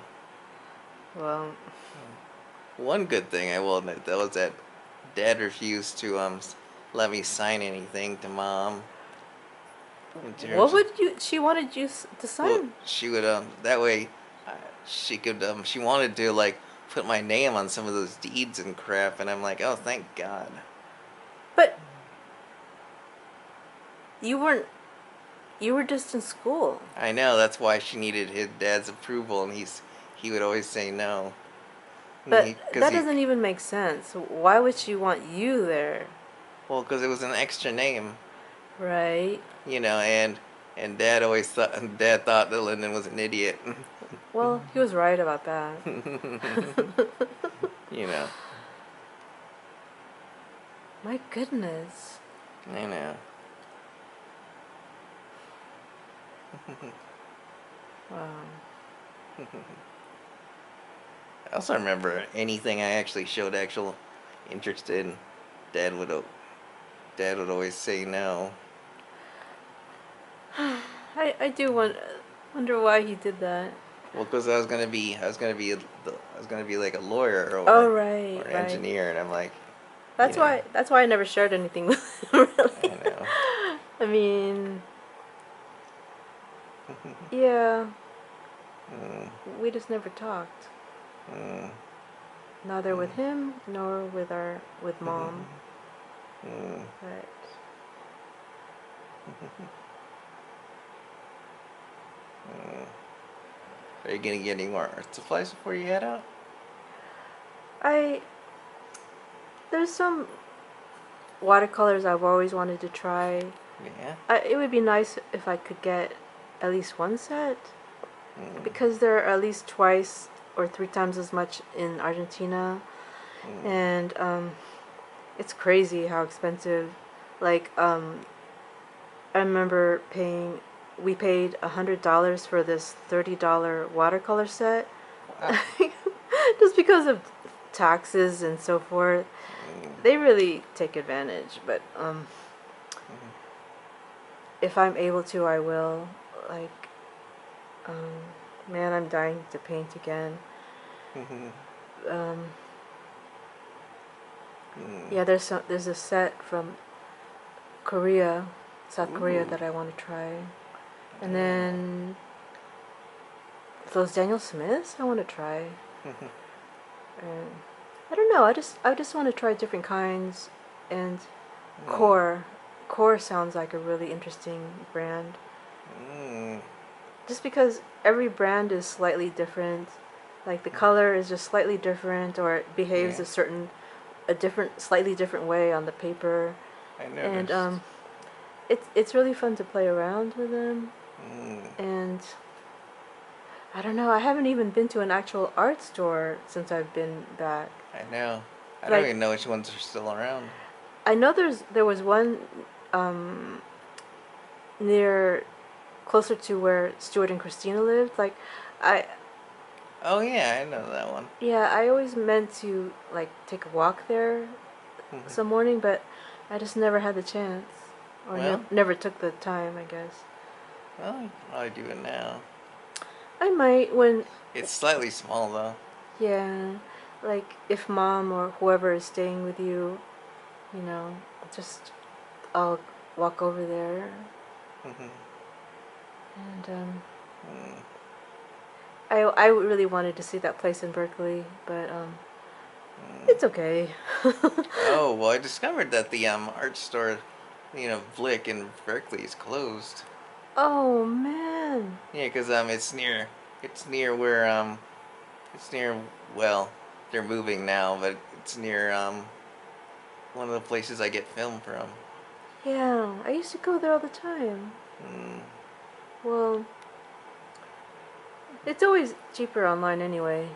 Well, One good thing I will admit though is that Dad refused to let me sign anything to Mom. In terms what of, would she wanted you to sign? well, she would that way she could she wanted to like put my name on some of those deeds and crap, and I'm like, oh, thank God. But you were just in school. I know, that's why she needed his dad's approval, and he would always say no. But that doesn't even make sense. Why would she want you there? Well, because it was an extra name, Right? and Dad thought that Lyndon was an idiot. Well, he was right about that. You know. My goodness. I know. Wow. I also remember anything I actually showed actual interest in, Dad would o- Dad would always say no. I do wonder why he did that. Well, because I was gonna be like a lawyer Oh, or right, an right. engineer, and I'm like, you know, That's why I never shared anything with him, really. I know. I mean, yeah, Mm, we just never talked. mm, Neither mm, with him nor with mom. mm. But Are you gonna get any more art supplies before you head out? I there's some watercolors I've always wanted to try. Yeah. It would be nice if I could get at least one set Mm, because they're at least twice or three times as much in Argentina, mm, and it's crazy how expensive. Like I remember we paid $100 for this $30 watercolor set, wow. just because of taxes and so forth. Mm, They really take advantage, but mm, if I'm able to, I will. Like, um, man, I'm dying to paint again. mm, Um, mm. yeah, there's a set from Korea, South Korea Ooh. that I want to try, and Oh. then those Daniel Smiths I want to try. And I don't know. I just want to try different kinds, and Mm, Core. Core sounds like a really interesting brand. mm, Just because every brand is slightly different, like the color is just slightly different, or it behaves yeah, a different, slightly different way on the paper, I and noticed. it's really fun to play around with them. Mm, And I don't know. I haven't even been to an actual art store since I've been back. I know. I don't Like even know which ones are still around. I know there was one um, near closer to where Stuart and Christina lived. Like I Oh yeah, I know that one. yeah, I always meant to like take a walk there some morning, but I just never had the chance or Well, never took the time, I guess. well, you can probably do it now. I might when It's slightly small though. yeah, like if mom or whoever is staying with you, you know, just I'll walk over there and I really wanted to see that place in Berkeley, but it's okay. Oh well, I discovered that the art store, Blick in Berkeley is closed. Oh man. Yeah, 'cause it's near where it's near well, they're moving now, but it's near one of the places I get film from. Yeah, I used to go there all the time. Mm, Well, it's always cheaper online anyway.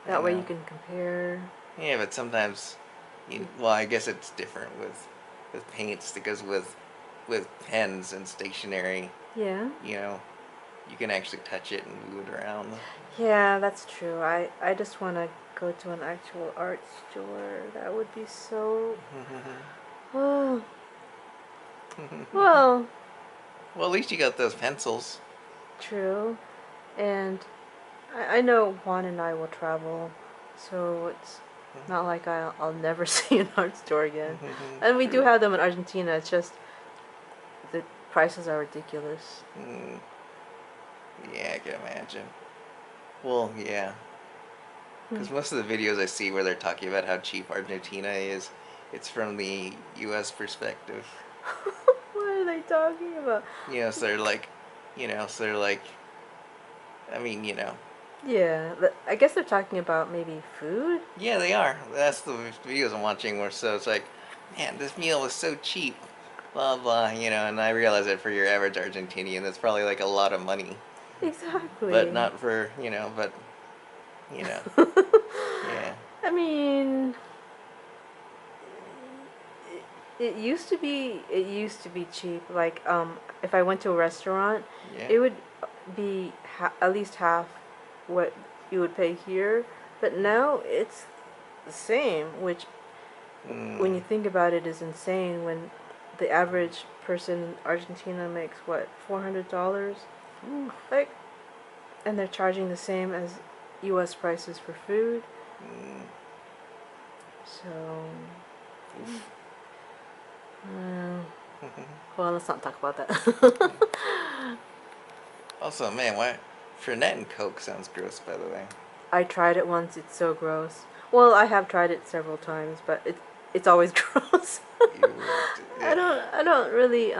I That way you know. can compare. Yeah, but sometimes, well, I guess it's different with paints because with pens and stationery, Yeah. you know, you can actually touch it and move it around. Yeah, that's true. I just want to go to an actual art store. That would be so. Oh, well, Well, at least you got those pencils. true. And I know Juan and I will travel, so it's not like I'll never see an art store again. And we do True. have them in Argentina. It's just the prices are ridiculous. Mm, yeah, I can imagine. Well, yeah, Hmm. because most of the videos I see where they're talking about how cheap Argentina is, it's from the U.S. perspective. What are they talking about? So they're like, I mean, Yeah, I guess they're talking about maybe food. yeah, they are. That's the videos I'm watching where so it's like, man, this meal was so cheap, blah blah, and I realize that for your average Argentinian, that's probably like a lot of money. Exactly. But not for, but, you know, yeah. I mean, it used to be cheap. Like, if I went to a restaurant, Yeah. it would be at least half what you would pay here. But now it's the same, which, when you think about it, is insane. When the average person in Argentina makes what, $400, like, and they're charging the same as U.S. prices for food. So, well, let's not talk about that. Also, man, why? Fernet and Coke sounds gross, by the way. I tried it once. It's so gross. Well, I have tried it several times, but it's always gross. You, I don't really,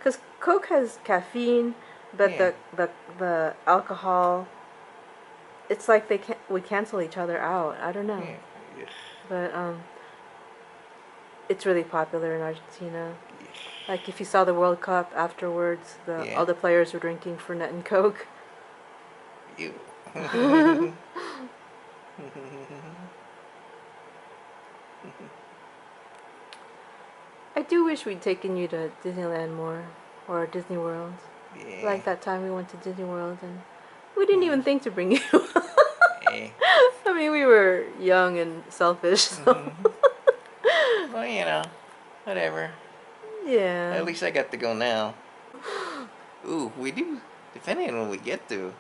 cause Coke has caffeine, but Yeah. the alcohol, it's like we cancel each other out. I don't know. Yeah. But it's really popular in Argentina. Like, if you saw the World Cup afterwards, Yeah. all the players were drinking Fernet and Coke. You. I do wish we'd taken you to Disneyland more, or Disney World. Yeah. Like that time we went to Disney World and we didn't even think to bring you. Yeah. I mean, we were young and selfish, so. Well, whatever. Yeah. At least I got to go now. Ooh, we do. Depending on when we get to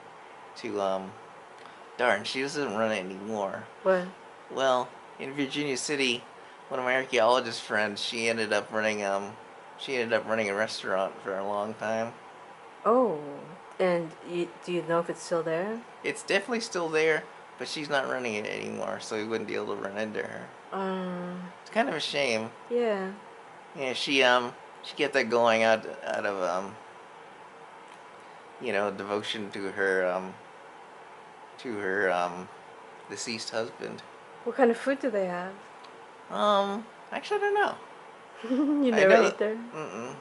darn, she doesn't run it anymore. What? Well, in Virginia City, one of my archaeologist friends, she ended up running a restaurant for a long time. Oh, and do you know if it's still there? It's definitely still there, but she's not running it anymore, so we wouldn't be able to run into her. It's kind of a shame. Yeah. Yeah, she kept that going out of devotion to her deceased husband. What kind of food do they have? Actually, I don't know. You I never know ate there? Mm-mm.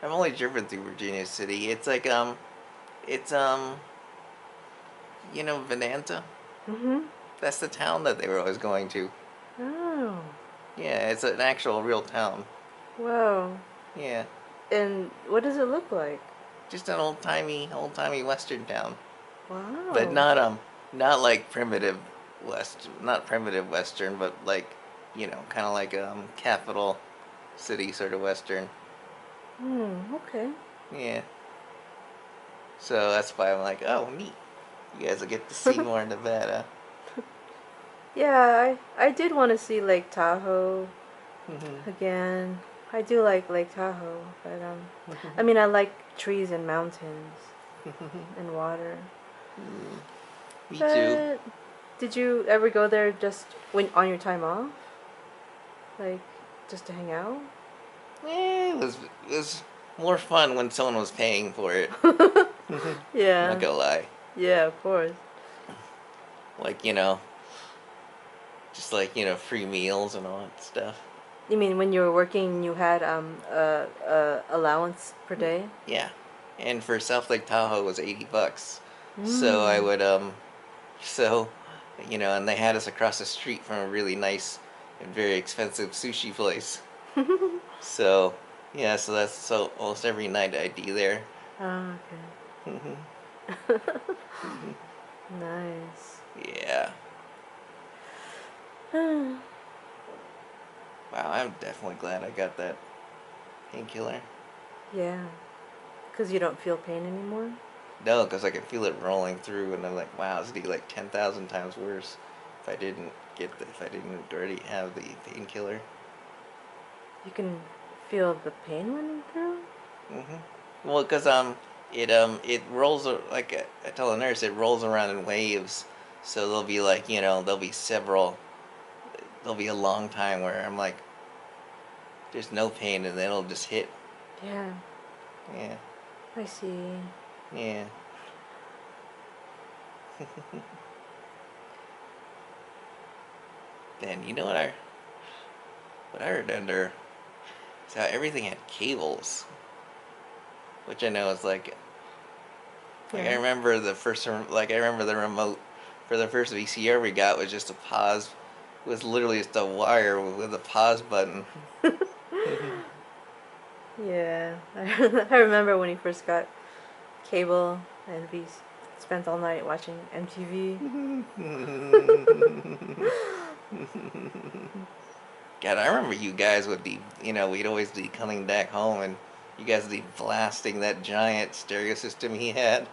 I've only driven through Virginia City. It's like it's Venanta. Mm-hmm. That's the town that they were always going to. Oh. Yeah, it's an actual real town. Wow. Yeah, And what does it look like? just an old timey Western town, but Wow. not like not primitive Western, but like kind of like capital city sort of Western. Okay. Yeah. So that's why I'm like, oh, neat. You guys will get to see more in Nevada. Yeah, I did want to see Lake Tahoe Mhm. again. I do like Lake Tahoe, but I mean, I like trees and mountains and water. Me too. But did you ever go there just when on your time off? Like, just to hang out? It was more fun when someone was paying for it. Yeah. Not gonna lie. Yeah, of course. Like, just like, free meals and all that stuff. You mean when you were working, you had a allowance per day? Yeah. And for South Lake Tahoe it was $80. So I Mm. would so and they had us across the street from a really nice and very expensive sushi place. So, yeah, so almost every night I'd be there. Oh, okay. Nice. Yeah. Wow, I'm definitely glad I got that painkiller. Yeah. Because you don't feel pain anymore? No, because I can feel it rolling through, and I'm like, wow, this would be like 10,000 times worse if I didn't already have the painkiller. You can feel the pain running through? Well, because it rolls like I tell the nurse, it rolls around in waves, so there'll be like there'll be a long time where I'm like, there's no pain, and then it'll just hit. Yeah. Yeah, I see. yeah. Then you know what I heard under is how everything had cables, which I know is like Like Yeah. I remember I remember the remote for the first VCR we got was just a pause. It was literally just a wire with a pause button. Yeah. I remember when he first got cable and we spent all night watching MTV. God, I remember you guys would be, we'd always be coming back home and you guys would be blasting that giant stereo system he had.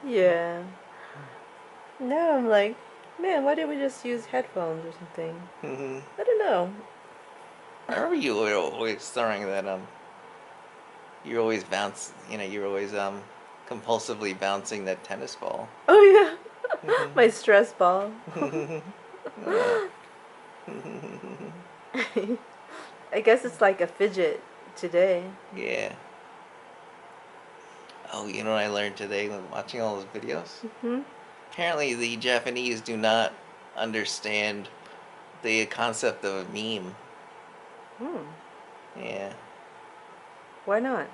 Yeah. Now I'm like, man, why didn't we just use headphones or something? I don't know. I remember you were always throwing that, you always you were always, compulsively bouncing that tennis ball. Oh yeah. My stress ball. Yeah. I guess it's like a fidget today. Yeah. Oh, you know what I learned today when watching all those videos? Hmm. Apparently, the Japanese do not understand the concept of a meme. Hmm. Yeah. Why not?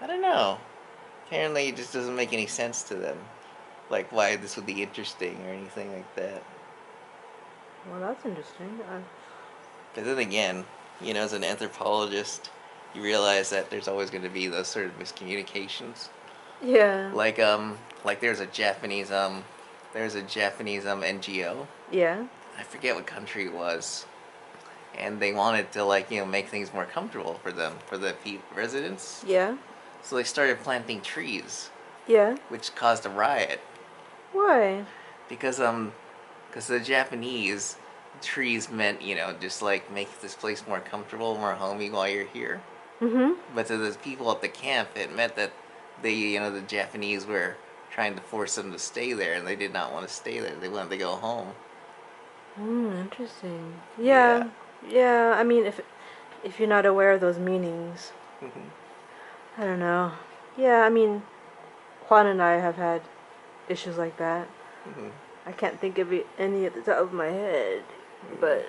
I don't know. Apparently, it just doesn't make any sense to them. Like, why this would be interesting or anything like that. Well, that's interesting. But then again, as an anthropologist, you realize that there's always going to be those sort of miscommunications. Yeah. Like there's a Japanese NGO. Yeah. I forget what country it was, and they wanted to make things more comfortable for them, for the residents. Yeah. So they started planting trees, Yeah. which caused a riot Why? because the Japanese trees meant just like make this place more comfortable, more homey while you're here. Mm-hmm. But to the people at the camp, it meant that the Japanese were trying to force them to stay there, and they did not want to stay there. They wanted to go home. Interesting. Yeah. Yeah. Yeah. I mean, if you're not aware of those meanings, I don't know. Yeah. I mean, Juan and I have had issues like that. I can't think of any at the top of my head, but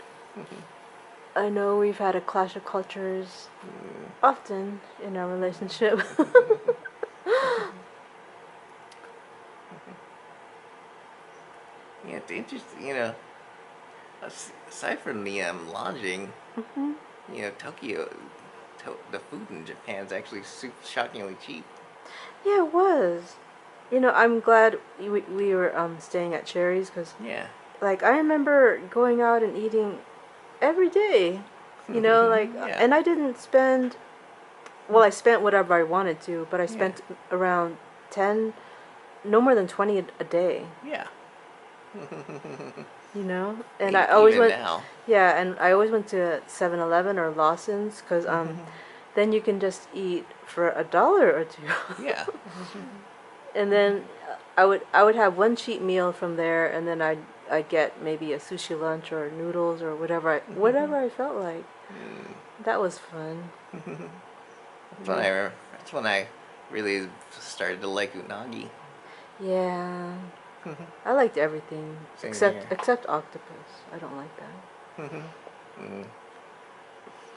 I know we've had a clash of cultures often in our relationship. Yeah, it's interesting. Aside from the lodging, Hmm. Tokyo, the food in Japan is actually shockingly cheap. Yeah, it was. I'm glad we were staying at Cherry's because, Yeah. like, I remember going out and eating every day. Yeah. And I didn't spend. Well, I spent whatever I wanted to, but I Yeah. spent around 10, no more than 20 a day. Yeah. And I always Even went. now. Yeah, and I always went to 7-Eleven or Lawson's because then you can just eat for $1 or two. Yeah. And then I would have one cheap meal from there, and then I'd get maybe a sushi lunch or noodles or whatever I felt like. That was fun. That's when I really started to like unagi. Yeah, I liked everything Same except here. except octopus. I don't like that.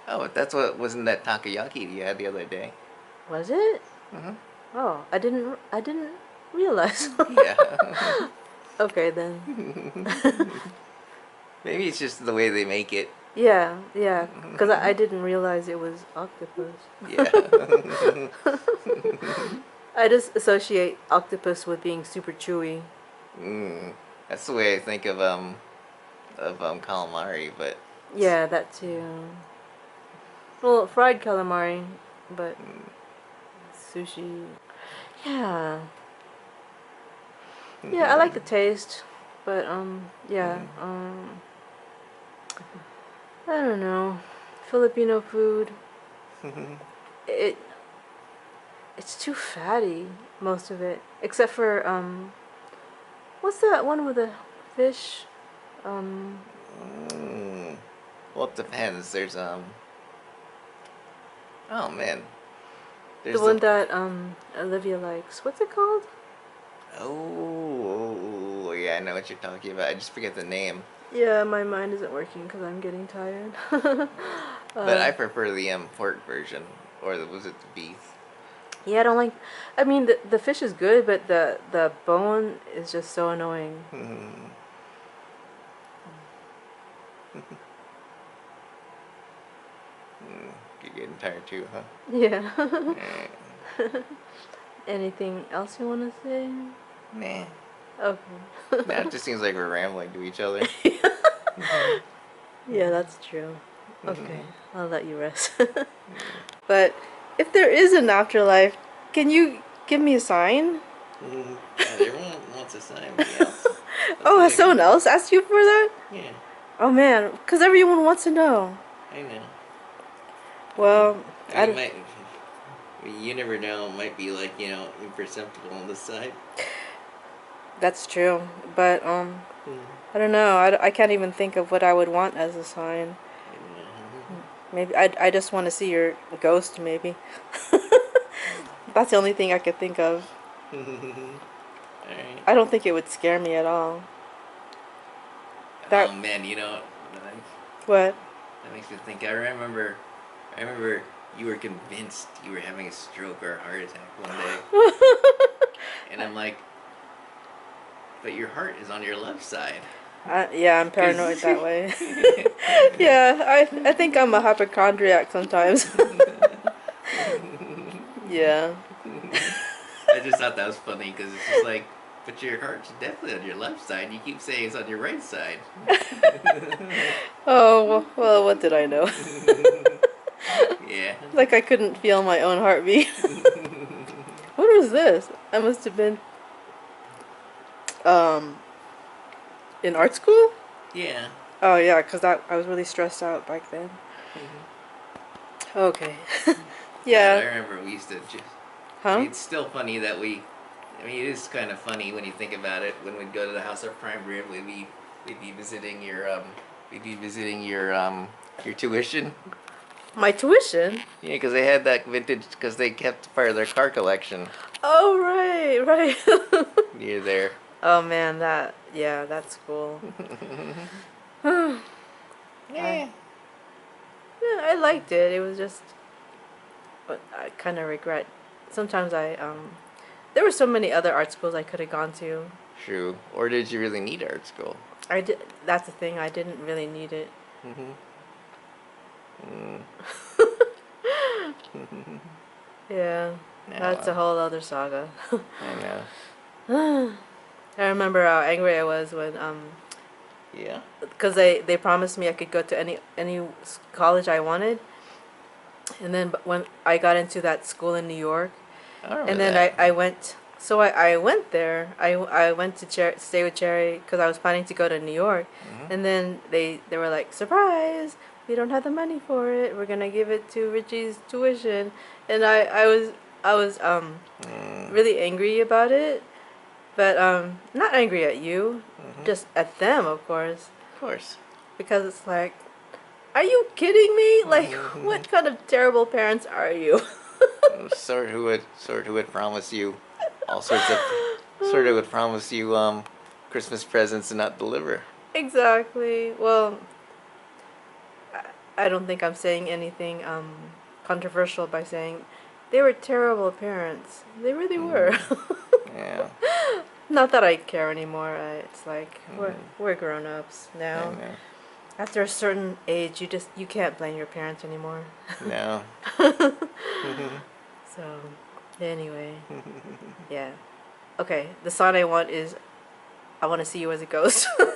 Oh, but that's what wasn't that takoyaki you had the other day? Was it? Mm-hmm. Oh, I didn't realize. Yeah. Okay then. Maybe it's just the way they make it. Yeah, yeah, because I didn't realize it was octopus. Yeah. I just associate octopus with being super chewy. That's the way I think of calamari, but Yeah, that too. Well, fried calamari, but sushi. Yeah. Yeah, I like the taste, but yeah, I don't know. Filipino food, it it's too fatty, most of it, except for what's that one with the fish? Um, well, it depends. There's oh man, the there's one that Olivia likes. What's it called? oh yeah, I know what you're talking about. I just forget the name. Yeah, my mind isn't working because I'm getting tired. But I prefer the pork version, or was it the beef? Yeah, I don't like. I mean, the fish is good, but the bone is just so annoying. You're getting tired too, huh? Yeah. Eh, Anything else you want to say? Nah. Okay. Nah, it just seems like we're rambling to each other. Yeah, that's true. Okay, I'll let you rest. But if there is an afterlife, can you give me a sign? God, everyone wants to sign me else. That's Oh, what has I someone do. else asked you for that? Yeah, Oh man, because everyone wants to know. I know. Well, I mean, you never know. It might be like, imperceptible on the side. that's true. But I don't know. I can't even think of what I would want as a sign. Maybe I just want to see your ghost. Maybe that's the only thing I could think of. Alright. I don't think it would scare me at all. That Oh man, what? that makes me think. I remember you were convinced you were having a stroke or a heart attack one day, and I'm like, but your heart is on your left side. Yeah, I'm 'Cause paranoid that way. Yeah, I think I'm a hypochondriac sometimes. Yeah. I just thought that was funny because it's just like, but your heart's definitely on your left side. You keep saying it's on your right side. Oh, well, what did I know? Yeah. Like I couldn't feel my own heartbeat. What was this? I must have been um in art school? Yeah. Oh yeah, cuz I was really stressed out back then. Okay. God, I Yeah. remember we used to just. I Huh? mean, it's still funny that we. I mean, it is kind of funny when you think about it. When we'd go to the house of prime rib, we'd be visiting your tuition. My tuition? Yeah, because they had that vintage. Because they kept part of their car collection Oh, right, right. near there. Oh man, that's cool. I Yeah. yeah, I liked it. It was just, but I kind of regret. Sometimes there were so many other art schools I could have gone to. True. Or did you really need art school? I did. That's the thing. I didn't really need it. Yeah, that's No. a whole other saga. I know. I remember how angry I was when Yeah. because they promised me I could go to any college I wanted, and then when I got into that school in New York, I remember and then that. I went. So I went there. I went to stay with Cherry because I was planning to go to New York, and then they were like, surprise, we don't have the money for it. We're gonna give it to Richie's tuition, and I was really angry about it, but not angry at you, just at them, of course, Of course. because it's like, are you kidding me? Like, what kind of terrible parents are you? Sort who would promise you all sorts of sort of would promise you Christmas presents and not deliver. Exactly. Well, I don't think I'm saying anything controversial by saying they were terrible parents. They really were. Yeah. Not that I care anymore. It's like Mm, we're grown ups I now. know. After a certain age, you can't blame your parents anymore. No. So, anyway, yeah. Okay, the song I want is I want to see you as a ghost. All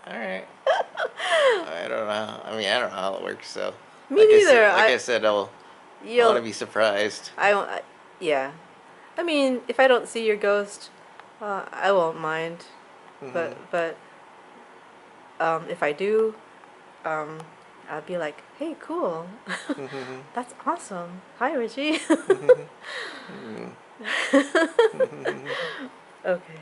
right. I don't know. I mean, I don't know how it works. So, Me neither. like I said, I want to You'll be surprised. yeah. I mean, if I don't see your ghost, I won't mind. Mhm. But if I do, um, I'll be like, hey, cool. Mhm. That's awesome. Hi, Richie. Mhm. Okay.